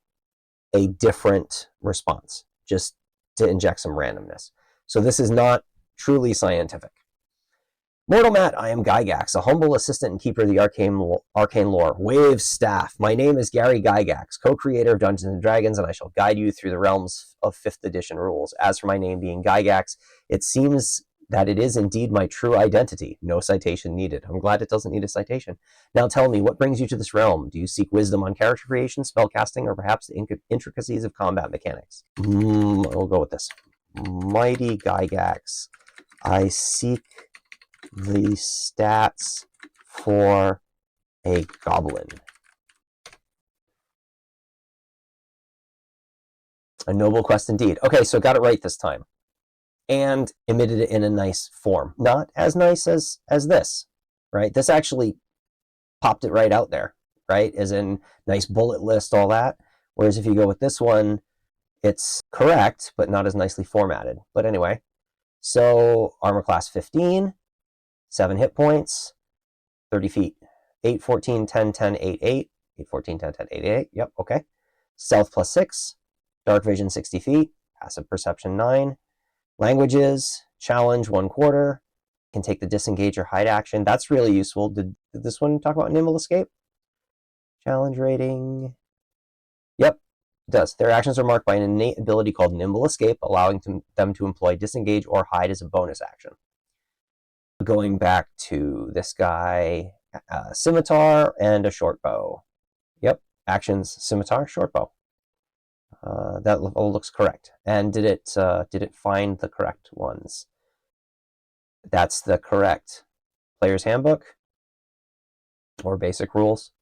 a different response, just to inject some randomness. So this is not truly scientific. Mortal Matt, I am Gygax, a humble assistant and keeper of the arcane lore. Wave staff. My name is Gary Gygax, co-creator of Dungeons & Dragons, and I shall guide you through the realms of 5th edition rules. As for my name being Gygax, it seems that it is indeed my true identity. No citation needed. I'm glad it doesn't need a citation. Now tell me, what brings you to this realm? Do you seek wisdom on character creation, spellcasting, or perhaps the intricacies of combat mechanics? We'll go with this. Mighty Gygax, I seek the stats for a goblin. A noble quest indeed. Okay, so got it right this time. And emitted it in a nice form. Not as nice as this, right? This actually popped it right out there, right? As in nice bullet list, all that. Whereas if you go with this one, it's correct, but not as nicely formatted. But anyway, so armor class 15, 7 hit points, 30 feet, 8, 14, 10, 10, 8, 8, 8, 14, 10, 10, 8, 8, yep, okay. Stealth plus 6, dark vision 60 feet, passive perception 9, languages, challenge 1/4, can take the disengage or hide action. That's really useful. Did this one talk about nimble escape? Challenge rating, yep, it does. Their actions are marked by an innate ability called nimble escape, allowing them to employ disengage or hide as a bonus action. Going back to this guy, scimitar and a short bow. Yep, actions, scimitar, short bow. That all looks correct. And did it find the correct ones? That's the correct player's handbook or basic rules.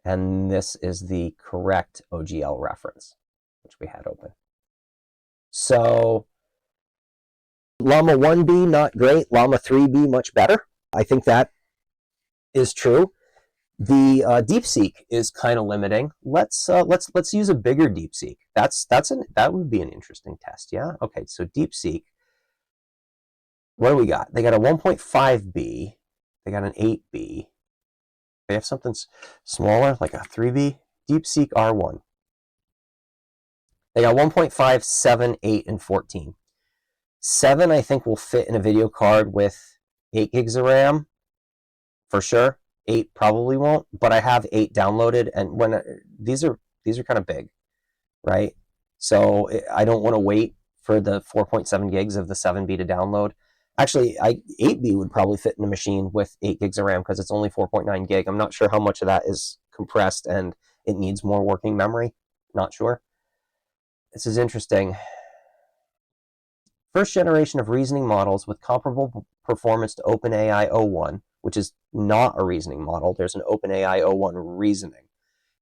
And this is the correct OGL reference, which we had open. So Llama 1B, not great. Llama 3B, much better. I think that is true. The DeepSeek is kind of limiting. Let's use a bigger DeepSeek. That would be an interesting test. Yeah. Okay. So DeepSeek. What do we got? They got a 1.5B. They got an 8B. They have something smaller, like a 3B. DeepSeek R1. They got 1.5, 7, 8, and 14. 7, I think, will fit in a video card with 8 gigs of RAM, for sure. 8 probably won't, but I have 8 downloaded, and when these are kind of big, right? So I don't want to wait for the 4.7 gigs of the 7B to download. Actually, 8B would probably fit in a machine with 8 gigs of RAM because it's only 4.9 gig. I'm not sure how much of that is compressed and it needs more working memory. Not sure. This is interesting. First generation of reasoning models with comparable performance to OpenAI O1, which is not a reasoning model. There's an OpenAI O1 reasoning,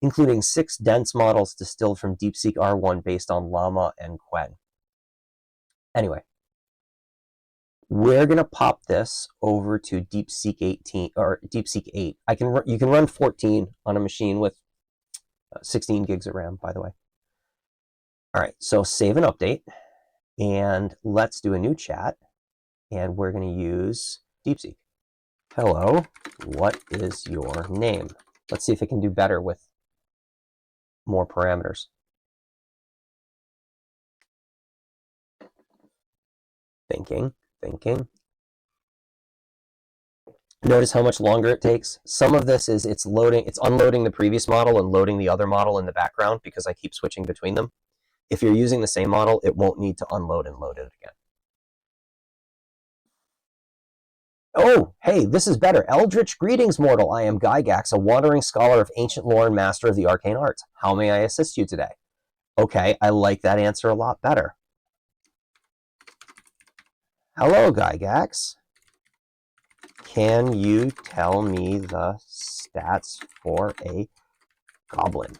including 6 dense models distilled from DeepSeek R1 based on Llama and Quen. Anyway, We're going to pop this over to DeepSeek 18 or DeepSeek 8. You can run 14 on a machine with 16 gigs of RAM, by the way. All right, so save and update, and let's do a new chat, and we're going to use DeepSeek. Hello, what is your name? Let's see if it can do better with more parameters. Thinking. Notice how much longer it takes. Some of this is it's unloading the previous model and loading the other model in the background because I keep switching between them. If you're using the same model, it won't need to unload and load it again. Oh, hey, this is better. Eldritch greetings, mortal. I am Gygax, a wandering scholar of ancient lore and master of the arcane arts. How may I assist you today? Okay, I like that answer a lot better. Hello, Gygax. Can you tell me the stats for a goblin?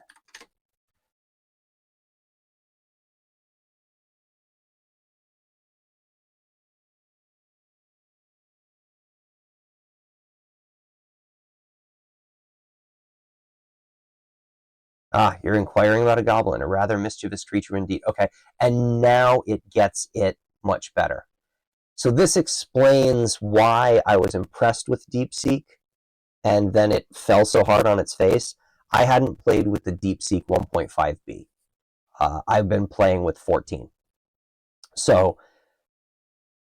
Ah, you're inquiring about a goblin, a rather mischievous creature indeed. Okay, and now it gets it much better. So this explains why I was impressed with DeepSeek, and then it fell so hard on its face. I hadn't played with the DeepSeek 1.5b. I've been playing with 14. So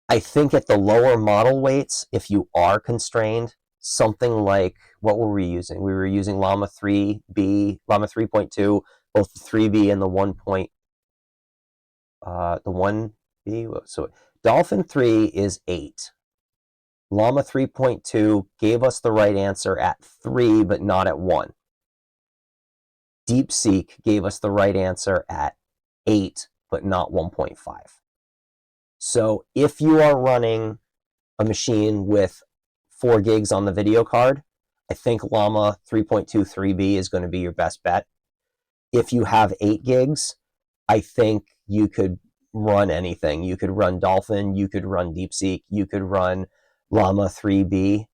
I think at the lower model weights, if you are constrained, something like, what were we using? We were using Llama 3B, Llama 3.2, both the 3B and the 1B. So Dolphin 3 is 8. Llama 3.2 gave us the right answer at 3, but not at 1. DeepSeek gave us the right answer at 8, but not 1.5. So if you are running a machine with 4 gigs on the video card, I think Llama 3.2 3B is going to be your best bet. If you have 8 gigs, I think you could run anything. You could run Dolphin, you could run DeepSeek, you could run Llama 3B,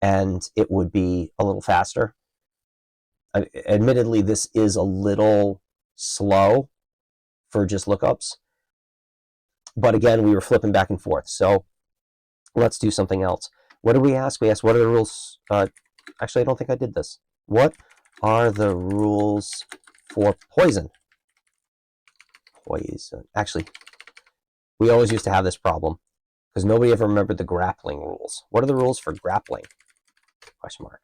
and it would be a little faster. Admittedly, this is a little slow for just lookups. But again, we were flipping back and forth. So let's do something else. What did we ask? We asked, what are the rules? Actually, I don't think I did this. What are the rules for poison? Poison. Actually, we always used to have this problem because nobody ever remembered the grappling rules. What are the rules for grappling? Question mark.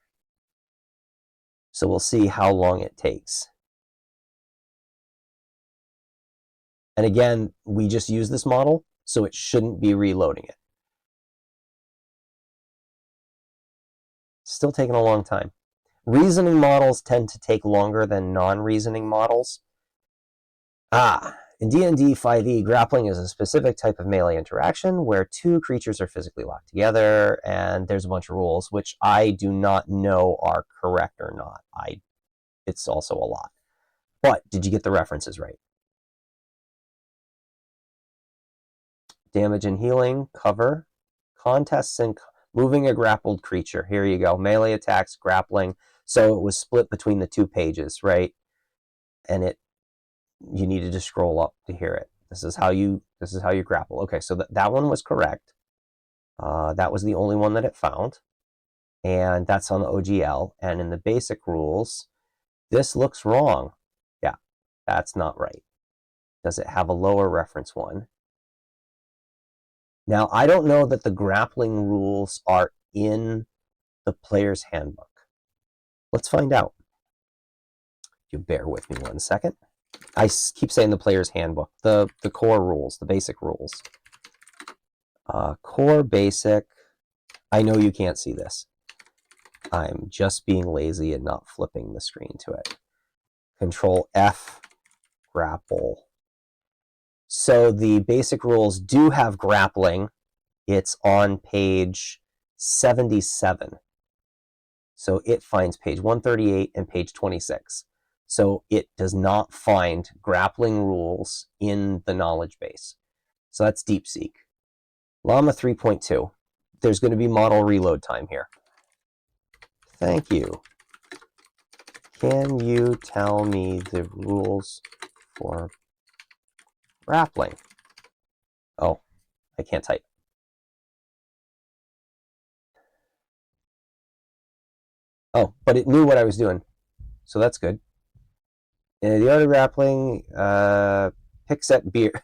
So we'll see how long it takes. And again, we just use this model, so it shouldn't be reloading it. Still taking a long time. Reasoning models tend to take longer than non-reasoning models. In D&D 5e, grappling is a specific type of melee interaction where 2 creatures are physically locked together, and there's a bunch of rules, which I do not know are correct or not. It's also a lot. But did you get the references right? Damage and healing, cover, contests and moving a grappled creature. Here you go. Melee attacks, grappling. So it was split between the 2 pages, right? And you needed to scroll up to hear it. This is how you grapple. Okay, so that one was correct. That was the only one that it found. And that's on the OGL. And in the basic rules, this looks wrong. Yeah, that's not right. Does it have a lower reference one? Now, I don't know that the grappling rules are in the player's handbook. Let's find out. If you bear with me 1 second. I keep saying the player's handbook. The core rules, the basic rules. Core basic. I know you can't see this. I'm just being lazy and not flipping the screen to it. Control F, grapple. So the basic rules do have grappling. It's on page 77. So it finds page 138 and page 26. So it does not find grappling rules in the knowledge base. So that's DeepSeek. Llama 3.2. There's going to be model reload time here. Thank you. Can you tell me the rules for grappling? Oh, I can't type. Oh, but it knew what I was doing, so that's good. The art of grappling, Pixet beard.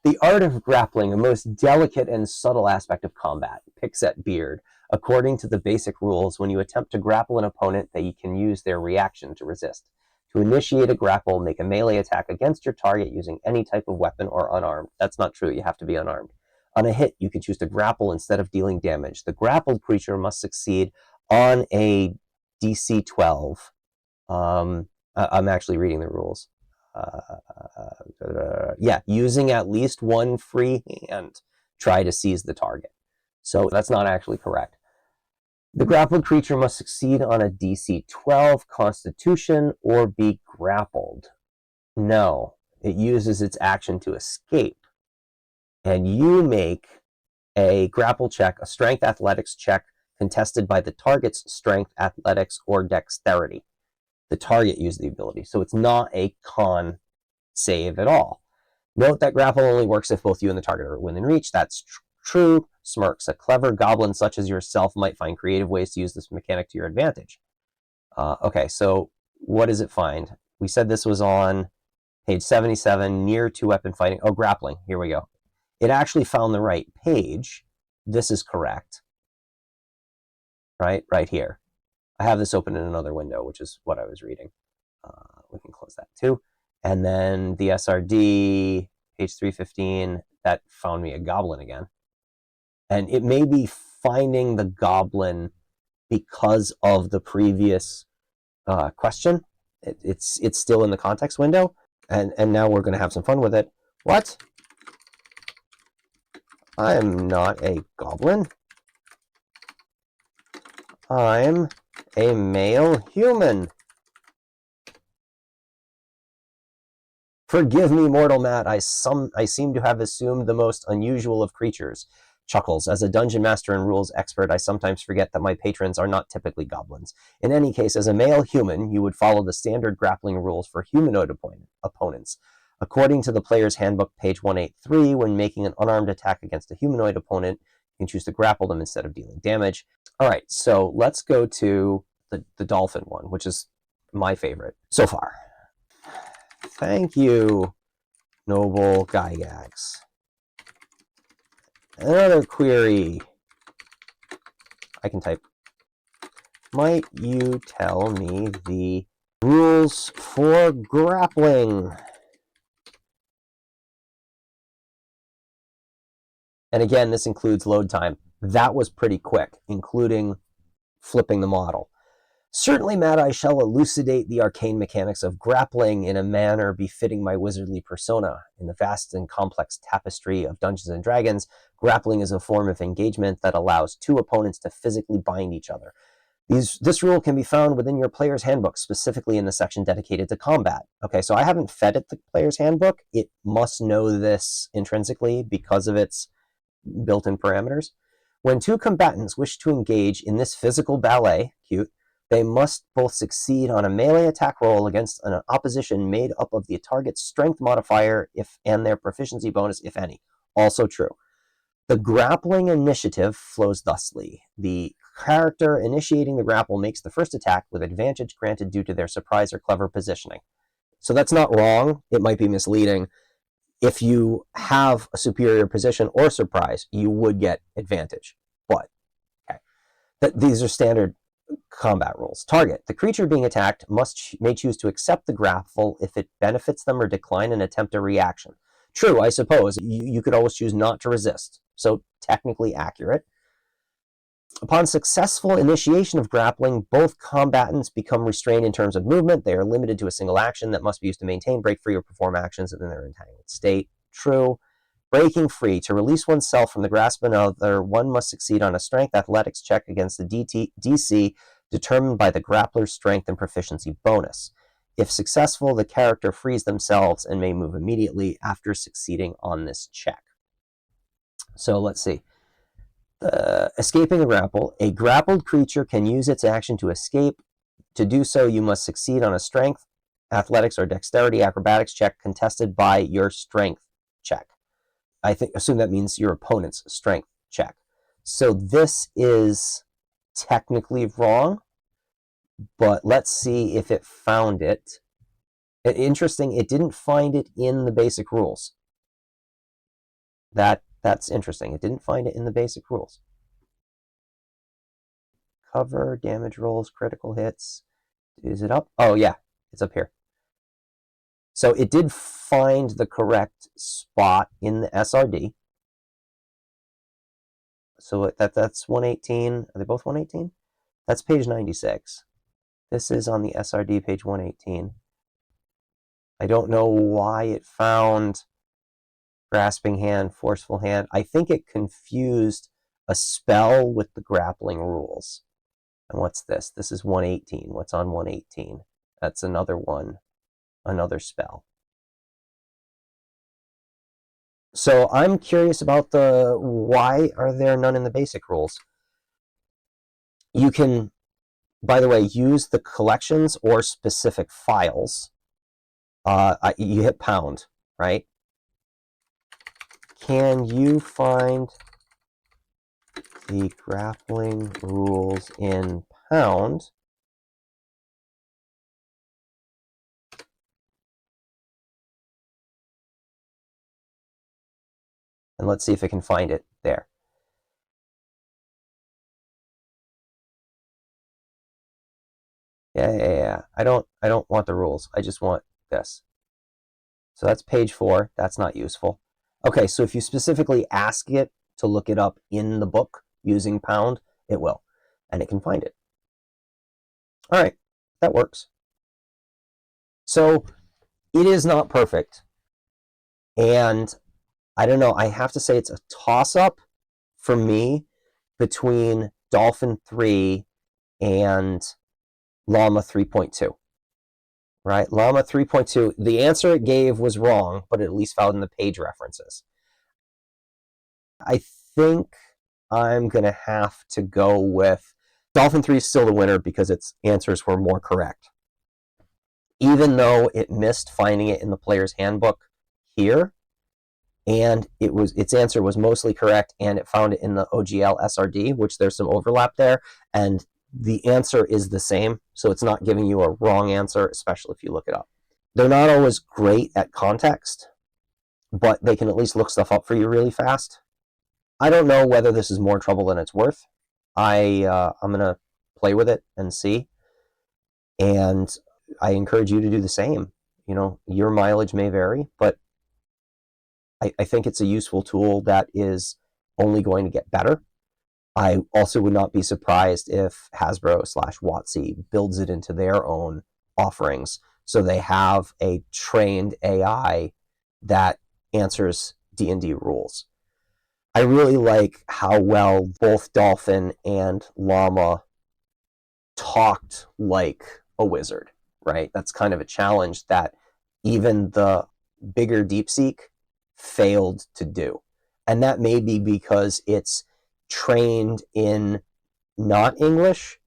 The art of grappling, a most delicate and subtle aspect of combat. Pixet beard. According to the basic rules, when you attempt to grapple an opponent, they can use their reaction to resist. To initiate a grapple, make a melee attack against your target using any type of weapon or unarmed. That's not true. You have to be unarmed. On a hit, you can choose to grapple instead of dealing damage. The grappled creature must succeed on a DC 12. I'm actually reading the rules. Yeah, using at least one free hand, try to seize the target. So that's not actually correct. The grappled creature must succeed on a DC 12 Constitution or be grappled. No, it uses its action to escape. And you make a grapple check, a strength athletics check, contested by the target's strength, athletics, or dexterity. The target used the ability, so it's not a con save at all. Note that grapple only works if both you and the target are within reach. That's true. Smirks. A clever goblin such as yourself might find creative ways to use this mechanic to your advantage. Okay, so what does it find? We said this was on page 77, near to weapon fighting. Oh, grappling. Here we go. It actually found the right page. This is correct. Right here. I have this open in another window, which is what I was reading. We can close that too. And then the SRD, page 315, that found me a goblin again. And it may be finding the goblin because of the previous question. It's still in the context window. And now we're going to have some fun with it. What? I'm not a goblin. I'm a male human. Forgive me, mortal Matt, I seem to have assumed the most unusual of creatures. Chuckles. As a dungeon master and rules expert, I sometimes forget that my patrons are not typically goblins. In any case, as a male human, you would follow the standard grappling rules for humanoid opponents. According to the player's handbook, page 183, when making an unarmed attack against a humanoid opponent, you can choose to grapple them instead of dealing damage. All right, so let's go to the dolphin one, which is my favorite so far. Thank you, Noble Gygax. Another query. I can type. Might you tell me the rules for grappling? And again, this includes load time. That was pretty quick, including flipping the model. Certainly, Matt, I shall elucidate the arcane mechanics of grappling in a manner befitting my wizardly persona. In the vast and complex tapestry of Dungeons and Dragons, grappling is a form of engagement that allows two opponents to physically bind each other. This rule can be found within your player's handbook, specifically in the section dedicated to combat. Okay, so I haven't fed it the player's handbook. It must know this intrinsically because of its built-in parameters. When two combatants wish to engage in this physical ballet, cute, they must both succeed on a melee attack roll against an opposition made up of the target's strength modifier and their proficiency bonus, if any. Also true. The grappling initiative flows thusly. The character initiating the grapple makes the first attack with advantage granted due to their surprise or clever positioning. So that's not wrong. It might be misleading. If you have a superior position or surprise, you would get advantage. But okay, these are standard combat rules. Target. The creature being attacked may choose to accept the grapple if it benefits them or decline and attempt a reaction. True, I suppose. You could always choose not to resist. So technically accurate. Upon successful initiation of grappling, both combatants become restrained in terms of movement. They are limited to a single action that must be used to maintain, break free, or perform actions in their entangled state. True. Breaking free. To release oneself from the grasp of another, one must succeed on a strength athletics check against the DC determined by the grappler's strength and proficiency bonus. If successful, the character frees themselves and may move immediately after succeeding on this check. So let's see. Escaping a grapple. A grappled creature can use its action to escape. To do so, you must succeed on a strength, athletics, or dexterity acrobatics check contested by your strength check. I assume that means your opponent's strength check. So this is technically wrong, but let's see if it found it. Interesting, it didn't find it in the basic rules. That's interesting. It didn't find it in the basic rules. Cover, damage rolls, critical hits. Is it up? Oh, yeah, it's up here. So it did find the correct spot in the SRD. So that's 118. Are they both 118? That's page 96. This is on the SRD, page 118. I don't know why it found grasping hand, forceful hand. I think it confused a spell with the grappling rules. And what's this? This is 118. What's on 118? That's another one, another spell. So I'm curious about why are there none in the basic rules? You can, by the way, use the collections or specific files. You hit pound, right? Can you find the grappling rules in pound? And let's see if it can find it there. Yeah. I don't want the rules. I just want this. So that's page 4. That's not useful. Okay, so if you specifically ask it to look it up in the book using pound, it will, and it can find it. All right, that works. So it is not perfect, and I don't know. I have to say it's a toss-up for me between Dolphin 3 and Llama 3.2. Right? Llama 3.2, the answer it gave was wrong, but it at least found in the page references. I think I'm going to have to go with Dolphin 3 is still the winner because its answers were more correct. Even though it missed finding it in the player's handbook here, and its answer was mostly correct, and it found it in the OGL SRD, which there's some overlap there, and the answer is the same, so it's not giving you a wrong answer, especially if you look it up. They're not always great at context, but they can at least look stuff up for you really fast. I don't know whether this is more trouble than it's worth. I'm going to play with it and see, and I encourage you to do the same. You know, your mileage may vary, but I think it's a useful tool that is only going to get better. I also would not be surprised if Hasbro/WotC builds it into their own offerings, so they have a trained AI that answers D&D rules. I really like how well both Dolphin and Llama talked like a wizard, right? That's kind of a challenge that even the bigger DeepSeek failed to do. And that may be because it's trained in not English.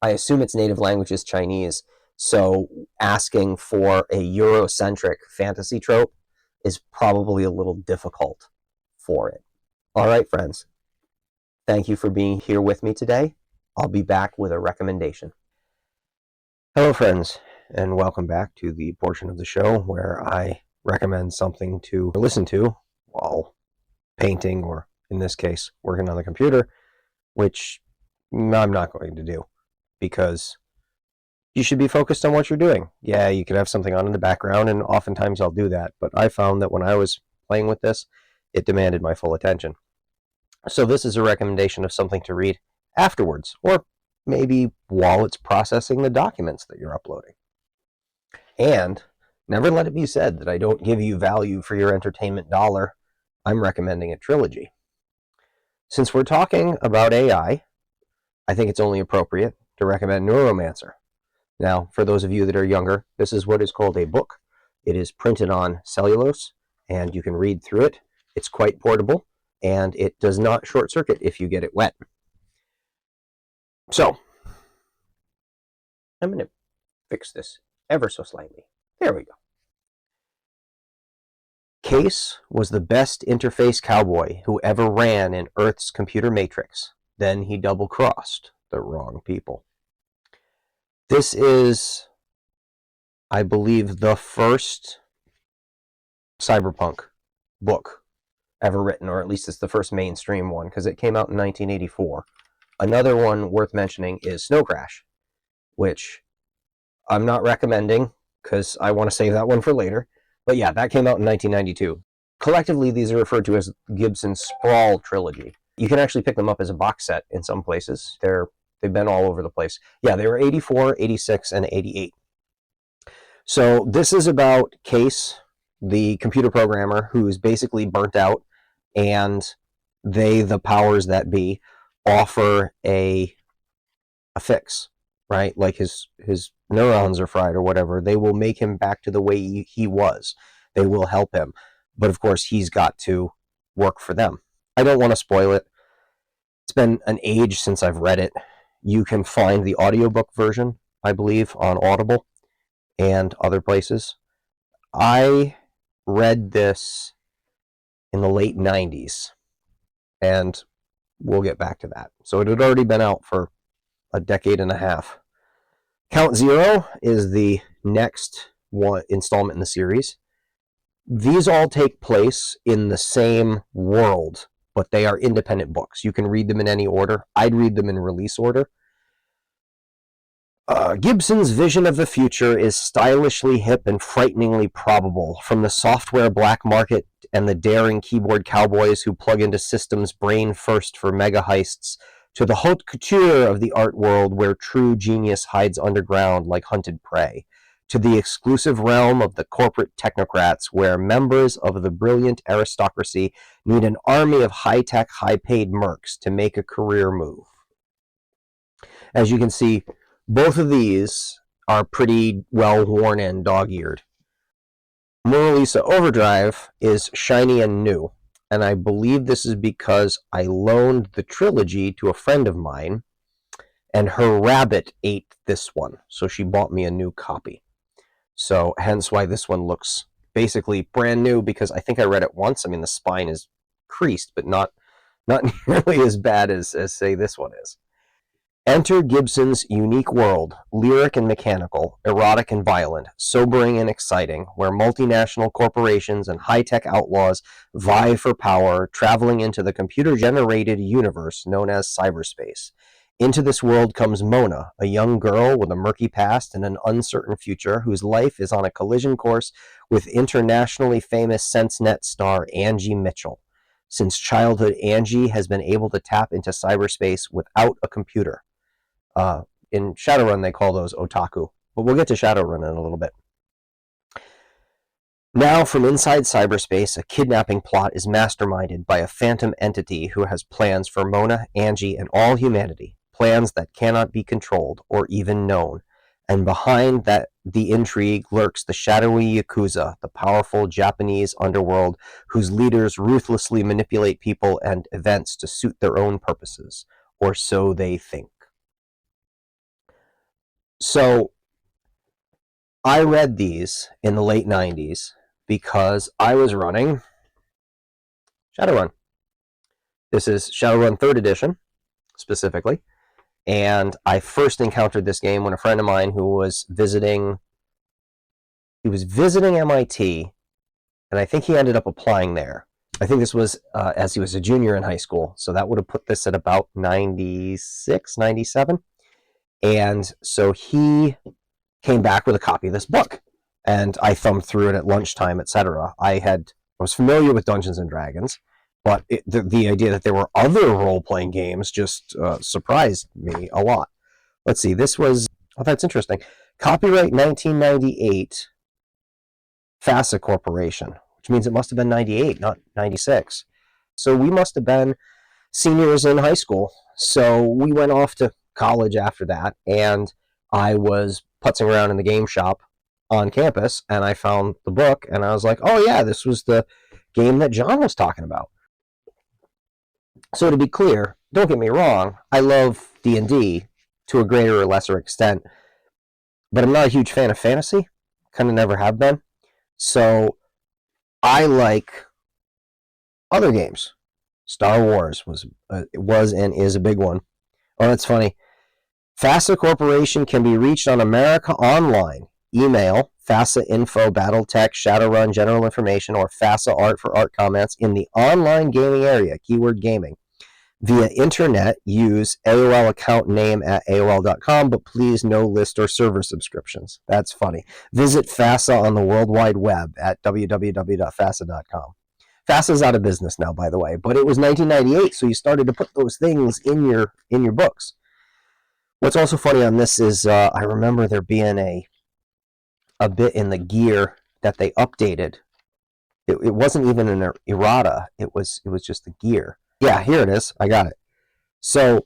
I assume its native language is Chinese. So asking for a Eurocentric fantasy trope is probably a little difficult for it. All right, friends. Thank you for being here with me today. I'll be back with a recommendation. Hello, friends, and welcome back to the portion of the show where I recommend something to listen to while painting, or in this case, working on the computer, which I'm not going to do because you should be focused on what you're doing. Yeah, you could have something on in the background, and oftentimes I'll do that, but I found that when I was playing with this, it demanded my full attention. So this is a recommendation of something to read afterwards, or maybe while it's processing the documents that you're uploading. And never let it be said that I don't give you value for your entertainment dollar. I'm recommending a trilogy. Since we're talking about AI, I think it's only appropriate to recommend Neuromancer. Now, for those of you that are younger, this is what is called a book. It is printed on cellulose, and you can read through it. It's quite portable. and it does not short circuit if you get it wet. So I'm going to fix this ever so slightly. There we go. Case was the best interface cowboy who ever ran in Earth's computer matrix. Then he double-crossed the wrong people. This is, I believe, the first cyberpunk book ever written, or at least it's the first mainstream one, because it came out in 1984. Another one worth mentioning is Snow Crash, which I'm not recommending because I want to save that one for later. But yeah, that came out in 1992. Collectively, these are referred to as Gibson's Sprawl trilogy. You can actually pick them up as a box set in some places. They've been all over the place. Yeah, they were 84, 86, and 88. So this is about Case, the computer programmer, who is basically burnt out, and they, the powers that be, offer a fix, right? Like his neurons are fried or whatever. They will make him back to the way he was. They will help him. But of course, he's got to work for them. I don't want to spoil it. It's been an age since I've read it. You can find the audiobook version, I believe, on Audible and other places. I read this in the late 90s, and we'll get back to that. So it had already been out for a decade and a half. Count Zero is the next one installment in the series. These all take place in the same world, but they are independent books. You can read them in any order. I'd read them in release order. Gibson's vision of the future is stylishly hip and frighteningly probable, from the software black market and the daring keyboard cowboys who plug into systems brain first for mega heists, to the haute couture of the art world where true genius hides underground like hunted prey, to the exclusive realm of the corporate technocrats where members of the brilliant aristocracy need an army of high-tech, high-paid mercs to make a career move. As you can see, both of these are pretty well worn and dog-eared. Mona Lisa Overdrive is shiny and new, and I believe this is because I loaned the trilogy to a friend of mine, and her rabbit ate this one, so she bought me a new copy. So hence why this one looks basically brand new, because I think I read it once. I mean, the spine is creased, but not nearly as bad as say this one is. Enter Gibson's unique world, lyric and mechanical, erotic and violent, sobering and exciting, where multinational corporations and high-tech outlaws vie for power, traveling into the computer-generated universe known as cyberspace. Into this world comes Mona, a young girl with a murky past and an uncertain future, whose life is on a collision course with internationally famous SenseNet star Angie Mitchell. Since childhood, Angie has been able to tap into cyberspace without a computer. In Shadowrun, they call those otaku, but we'll get to Shadowrun in a little bit. Now, from inside cyberspace, a kidnapping plot is masterminded by a phantom entity who has plans for Mona, Angie, and all humanity, plans that cannot be controlled or even known. And behind that, the intrigue lurks the shadowy Yakuza, the powerful Japanese underworld whose leaders ruthlessly manipulate people and events to suit their own purposes, or so they think. So I read these in the late 90s because I was running Shadowrun. This is Shadowrun 3rd edition, specifically. And I first encountered this game when a friend of mine who was visiting MIT, and I think he ended up applying there. I think this was as he was a junior in high school, so that would have put this at about 96, 97. And so he came back with a copy of this book, and I thumbed through it at lunchtime, etc. I was familiar with Dungeons and Dragons, but the idea that there were other role-playing games just surprised me a lot. Let's see, this was, oh, that's interesting. Copyright 1998, FASA Corporation, which means it must have been 98, not 96. So we must have been seniors in high school. So we went off to college after that, and I was putzing around in the game shop on campus, and I found the book, and I was like, oh yeah, this was the game that John was talking about. So to be clear, don't get me wrong, I love D&D to a greater or lesser extent, but I'm not a huge fan of fantasy. Kind of never have been. So I like other games. Star Wars was and is a big one. Oh, that's funny. FASA Corporation can be reached on America Online. Email, FASA info, Battletech, Shadowrun, general information, or FASA art for art comments in the online gaming area, keyword gaming. Via internet, use AOL account name at AOL.com, but please no list or server subscriptions. That's funny. Visit FASA on the World Wide Web at www.fasa.com. FASA's out of business now, by the way, but it was 1998, so you started to put those things in your books. What's also funny on this is I remember there being a bit in the gear that they updated. It wasn't even an errata. It was just the gear. Yeah, here it is. I got it. So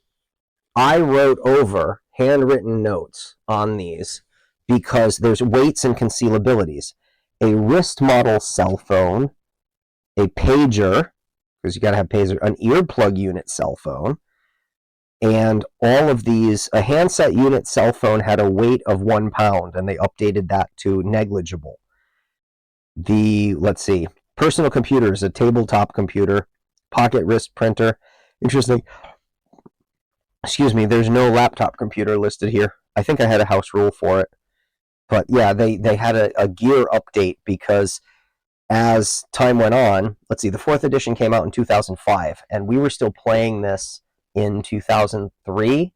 I wrote over handwritten notes on these because there's weights and concealabilities. A wrist model cell phone, a pager, because you got to have pager, an earplug unit cell phone, and all of these, a handset unit cell phone had a weight of 1 pound, and they updated that to negligible. Let's see, personal computer is a tabletop computer, pocket wrist printer. Interesting. Excuse me, there's no laptop computer listed here. I think I had a house rule for it. But yeah, they had a gear update because as time went on, let's see, the 4th edition came out in 2005, and we were still playing this in 2003.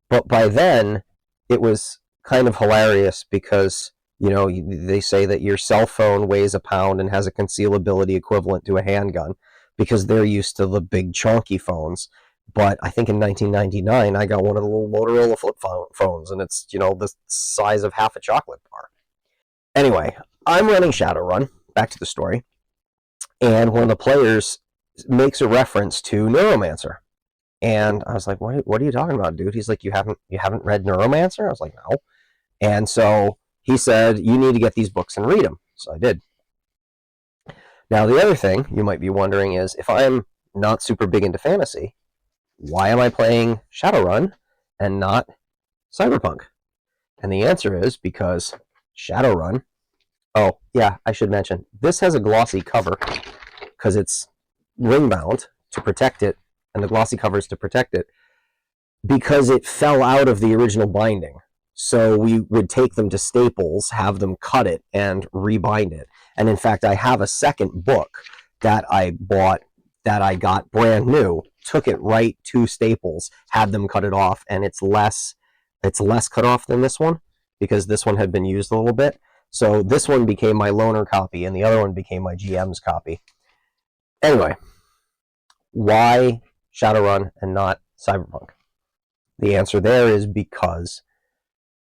But by then, it was kind of hilarious because, they say that your cell phone weighs a pound and has a concealability equivalent to a handgun because they're used to the big chunky phones. But I think in 1999, I got one of the little Motorola flip phones, and it's, the size of half a chocolate bar. Anyway, I'm running Shadowrun, back to the story, and one of the players makes a reference to Neuromancer. And I was like, what are you talking about, dude? He's like, you haven't read Neuromancer? I was like, no. And so he said, you need to get these books and read them. So I did. Now, the other thing you might be wondering is, if I'm not super big into fantasy, why am I playing Shadowrun and not Cyberpunk? And the answer is because Shadowrun, oh, yeah, I should mention, this has a glossy cover because it's ring bound to protect it, and the glossy covers to protect it, because it fell out of the original binding. So we would take them to Staples, have them cut it, and rebind it. And in fact, I have a second book that I bought that I got brand new, took it right to Staples, had them cut it off, and it's less cut off than this one because this one had been used a little bit. So this one became my loaner copy, and the other one became my GM's copy. Anyway, why Shadowrun and not Cyberpunk? The answer there is because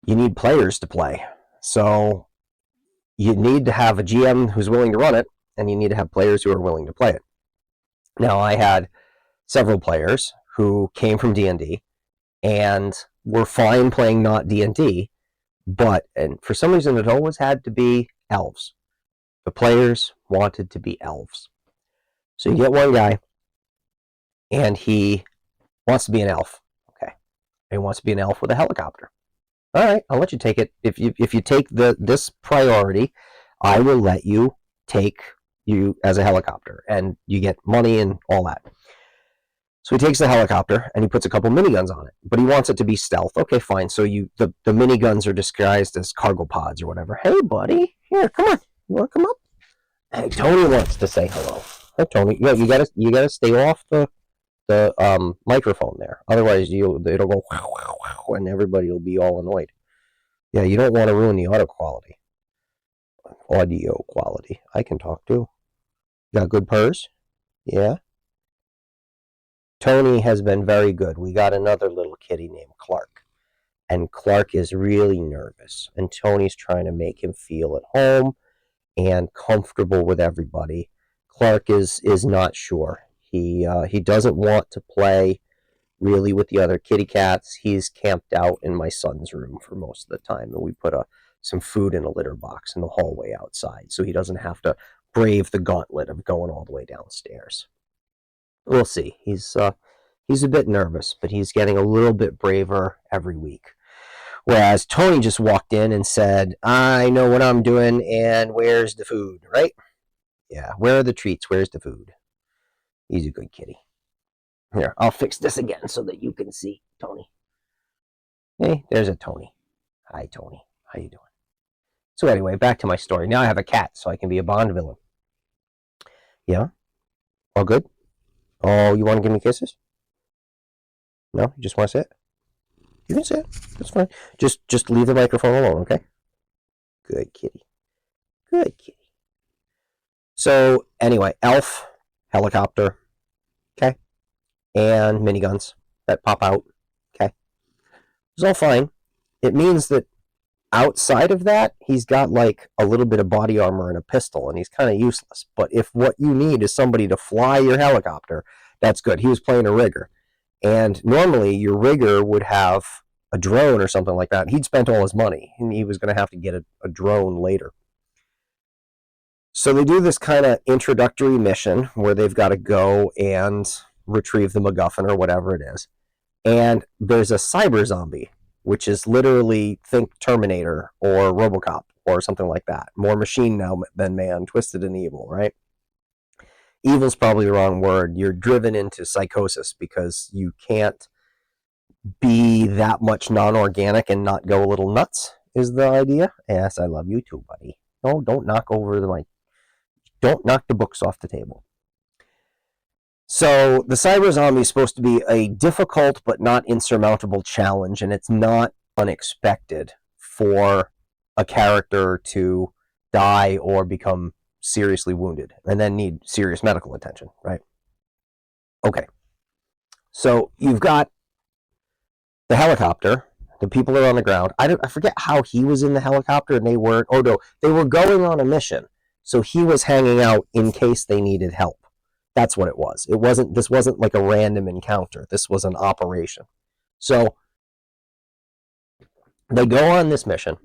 you need players to play. So you need to have a GM who's willing to run it, and you need to have players who are willing to play it. Now, I had several players who came from D&D and were fine playing not D&D, and for some reason it always had to be elves. The players wanted to be elves. So you get one guy, and he wants to be an elf. Okay. He wants to be an elf with a helicopter. All right, I'll let you take it. If you take this priority, I will let you take you as a helicopter, and you get money and all that. So he takes the helicopter and he puts a couple miniguns on it, but he wants it to be stealth. Okay, fine. So the miniguns are disguised as cargo pods or whatever. Hey, buddy, here, come on. You want to come up? Hey, Tony wants to say hello. Hey, Tony, yeah, you gotta stay off the microphone there. Otherwise, it'll go wow, wow, wow, and everybody will be all annoyed. Yeah, you don't want to ruin the audio quality. I can talk too. Got good purrs? Yeah. Tony has been very good. We got another little kitty named Clark, and Clark is really nervous, and Tony's trying to make him feel at home and comfortable with everybody. Clark is not sure. He doesn't want to play really with the other kitty cats. He's camped out in my son's room for most of the time, and we put some food in a litter box in the hallway outside so he doesn't have to brave the gauntlet of going all the way downstairs. We'll see. He's a bit nervous, but he's getting a little bit braver every week. Whereas Tony just walked in and said, I know what I'm doing, and where's the food, right? Yeah, where are the treats? Where's the food? He's a good kitty. Here, I'll fix this again so that you can see Tony. Hey, there's a Tony. Hi, Tony. How you doing? So anyway, back to my story. Now I have a cat, so I can be a Bond villain. Yeah? All good? Oh, you want to give me kisses? No? You just want to sit? You can sit. That's fine. Just leave the microphone alone, okay? Good kitty. Good kitty. So anyway, elf, helicopter, okay? And miniguns that pop out, okay? It's all fine. It means that outside of that, he's got like a little bit of body armor and a pistol, and he's kind of useless. But if what you need is somebody to fly your helicopter, that's good. He was playing a rigger. And normally your rigger would have a drone or something like that. He'd spent all his money, and he was going to have to get a drone later. So they do this kind of introductory mission where they've got to go and retrieve the MacGuffin or whatever it is. And there's a cyber zombie, which is literally, think Terminator or RoboCop or something like that. More machine now than man, twisted and evil, right? Evil's probably the wrong word. You're driven into psychosis because you can't be that much non-organic and not go a little nuts, is the idea. Yes, I love you too, buddy. No, don't knock over the mic. Don't knock the books off the table. So the cyber zombie is supposed to be a difficult but not insurmountable challenge, and it's not unexpected for a character to die or become seriously wounded and then need serious medical attention, right? Okay. So you've got the helicopter. The people are on the ground. I forget how he was in the helicopter and they weren't. Oh, no. They were going on a mission. So he was hanging out in case they needed help. That's what it was. This wasn't like a random encounter. This was an operation. So they go on this mission,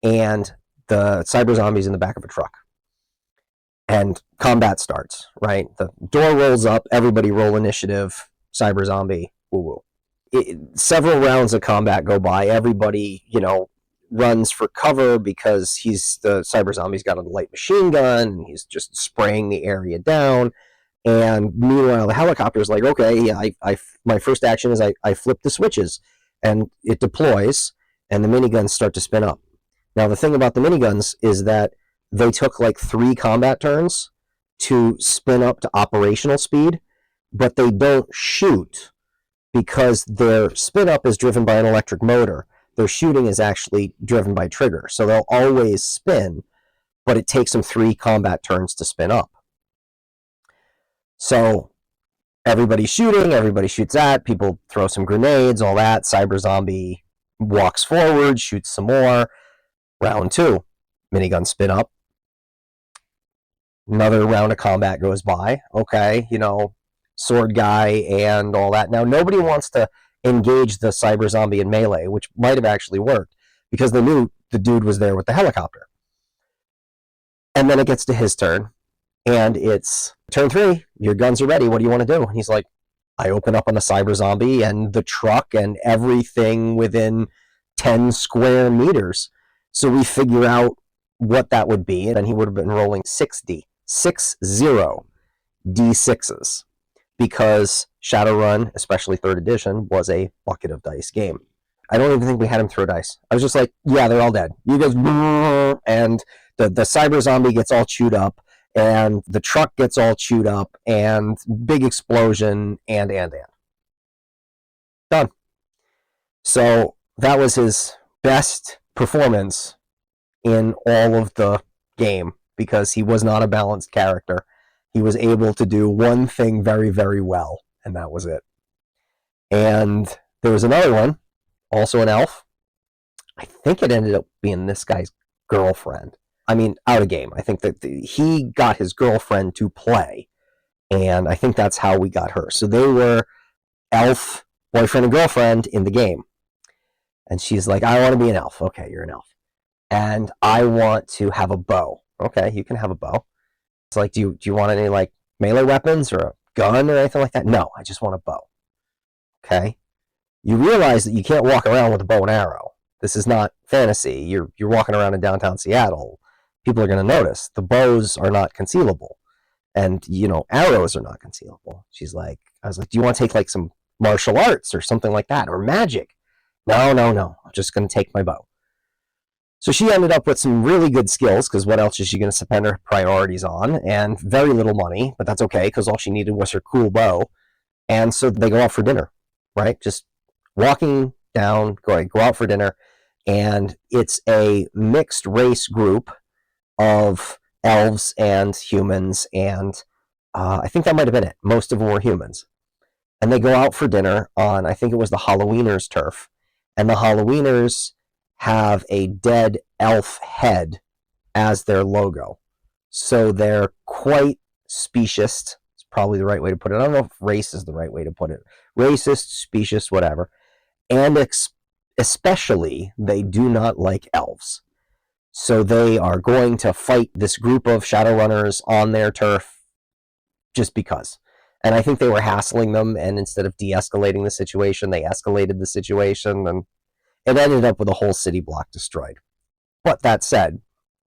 and the cyber zombie's in the back of a truck. And combat starts, right? The door rolls up, everybody roll initiative, cyber zombie, woo-woo. Several rounds of combat go by. Everybody, runs for cover because the cyber zombie's got a light machine gun, and he's just spraying the area down. And meanwhile, the helicopter's like, okay, my first action is I flip the switches, and it deploys, and the miniguns start to spin up. Now, the thing about the miniguns is that they took like 3 combat turns to spin up to operational speed, but they don't shoot because their spin up is driven by an electric motor. Their shooting is actually driven by trigger. So they'll always spin, but it takes them 3 combat turns to spin up. So everybody's shooting, everybody shoots at, people throw some grenades, all that. Cyber zombie walks forward, shoots some more. Round 2, minigun spin up. Another round of combat goes by. Okay, sword guy and all that. Now, nobody wants to engage the cyber zombie in melee, which might have actually worked because they knew the dude was there with the helicopter. And then it gets to his turn, and it's turn 3. Your guns are ready. What do you want to do? And he's like, I open up on the cyber zombie and the truck and everything within 10 square meters. So we figure out what that would be, and he would have been rolling 60 D6s, because Shadowrun, especially 3rd edition, was a bucket of dice game. I don't even think we had him throw dice. I was just like, yeah, they're all dead. You guys, and the cyber zombie gets all chewed up, and the truck gets all chewed up, and big explosion, and. Done. So that was his best performance in all of the game, because he was not a balanced character. He was able to do one thing very, very well, and that was it. And there was another one, also an elf. I think it ended up being this guy's girlfriend. I mean, out of game. I think that he got his girlfriend to play, and I think that's how we got her. So they were elf, boyfriend and girlfriend in the game. And she's like, I want to be an elf. Okay, you're an elf. And I want to have a bow. Okay, you can have a bow. It's like, do you want any like melee weapons or a gun or anything like that? No, I just want a bow. Okay? You realize that you can't walk around with a bow and arrow. This is not fantasy. You're walking around in downtown Seattle. People are going to notice. The bows are not concealable. And, arrows are not concealable. I was like, do you want to take like some martial arts or something like that, or magic? No. I'm just going to take my bow. So she ended up with some really good skills, because what else is she going to spend her priorities on? And very little money, but that's okay, because all she needed was her cool bow. And so they go out for dinner, right? Just walking down, go out for dinner. And it's a mixed race group of elves and humans, and I think that might have been it. Most of them were humans. And they go out for dinner on, I think it was the Halloweeners turf. And the Halloweeners have a dead elf head as their logo. So they're quite specious. It's probably the right way to put it. I don't know if race is the right way to put it. Racist, specious, whatever. And especially, they do not like elves. So they are going to fight this group of Shadowrunners on their turf just because. And I think they were hassling them, and instead of de-escalating the situation, they escalated the situation, and it ended up with a whole city block destroyed. But that said,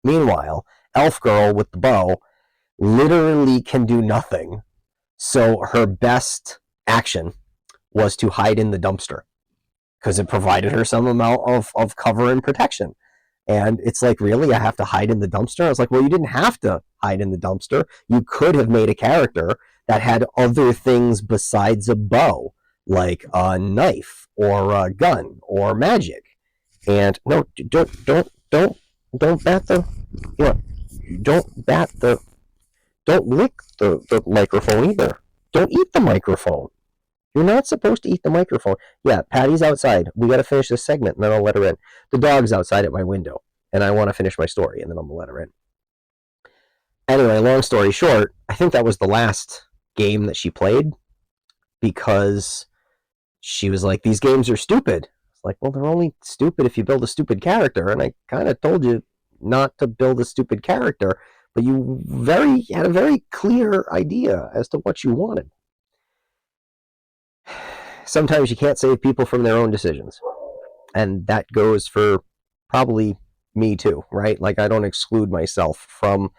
meanwhile, Elf Girl with the bow literally can do nothing. So her best action was to hide in the dumpster, because it provided her some amount of cover and protection. And it's like, really? I have to hide in the dumpster? I was like, well, you didn't have to hide in the dumpster. You could have made a character that had other things besides a bow, like a knife or a gun or magic. And no, don't bat the, don't lick the microphone either. Don't eat the microphone. You're not supposed to eat the microphone. Yeah, Patty's outside. We got to finish this segment, and then I'll let her in. The dog's outside at my window, and I want to finish my story, and then I'm going to let her in. Anyway, long story short, I think that was the last game that she played, because she was like, these games are stupid. It's like, well, they're only stupid if you build a stupid character, and I kind of told you not to build a stupid character, but you had a very clear idea as to what you wanted. Sometimes you can't save people from their own decisions. And that goes for probably me too, right? Like, I don't exclude myself from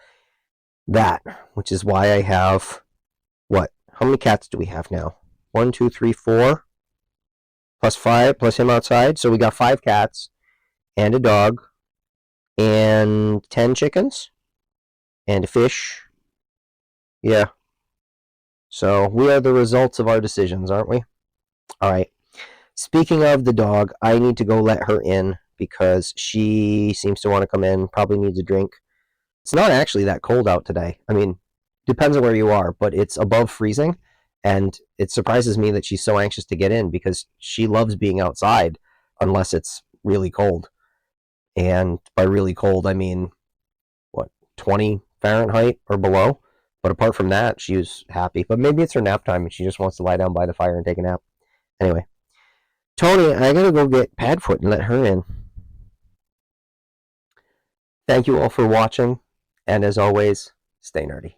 that, which is why I have, how many cats do we have now? 1, 2, 3, 4, plus 5, plus him outside. So we got 5 cats and a dog and 10 chickens and a fish. Yeah. So we are the results of our decisions, aren't we? All right. Speaking of the dog, I need to go let her in, because she seems to want to come in, probably needs a drink. It's not actually that cold out today. I mean, depends on where you are, but it's above freezing, and it surprises me that she's so anxious to get in, because she loves being outside unless it's really cold. And by really cold, I mean, 20 Fahrenheit or below? But apart from that, she was happy. But maybe it's her nap time, and she just wants to lie down by the fire and take a nap. Anyway, Tony, I gotta go get Padfoot and let her in. Thank you all for watching, and as always, stay nerdy.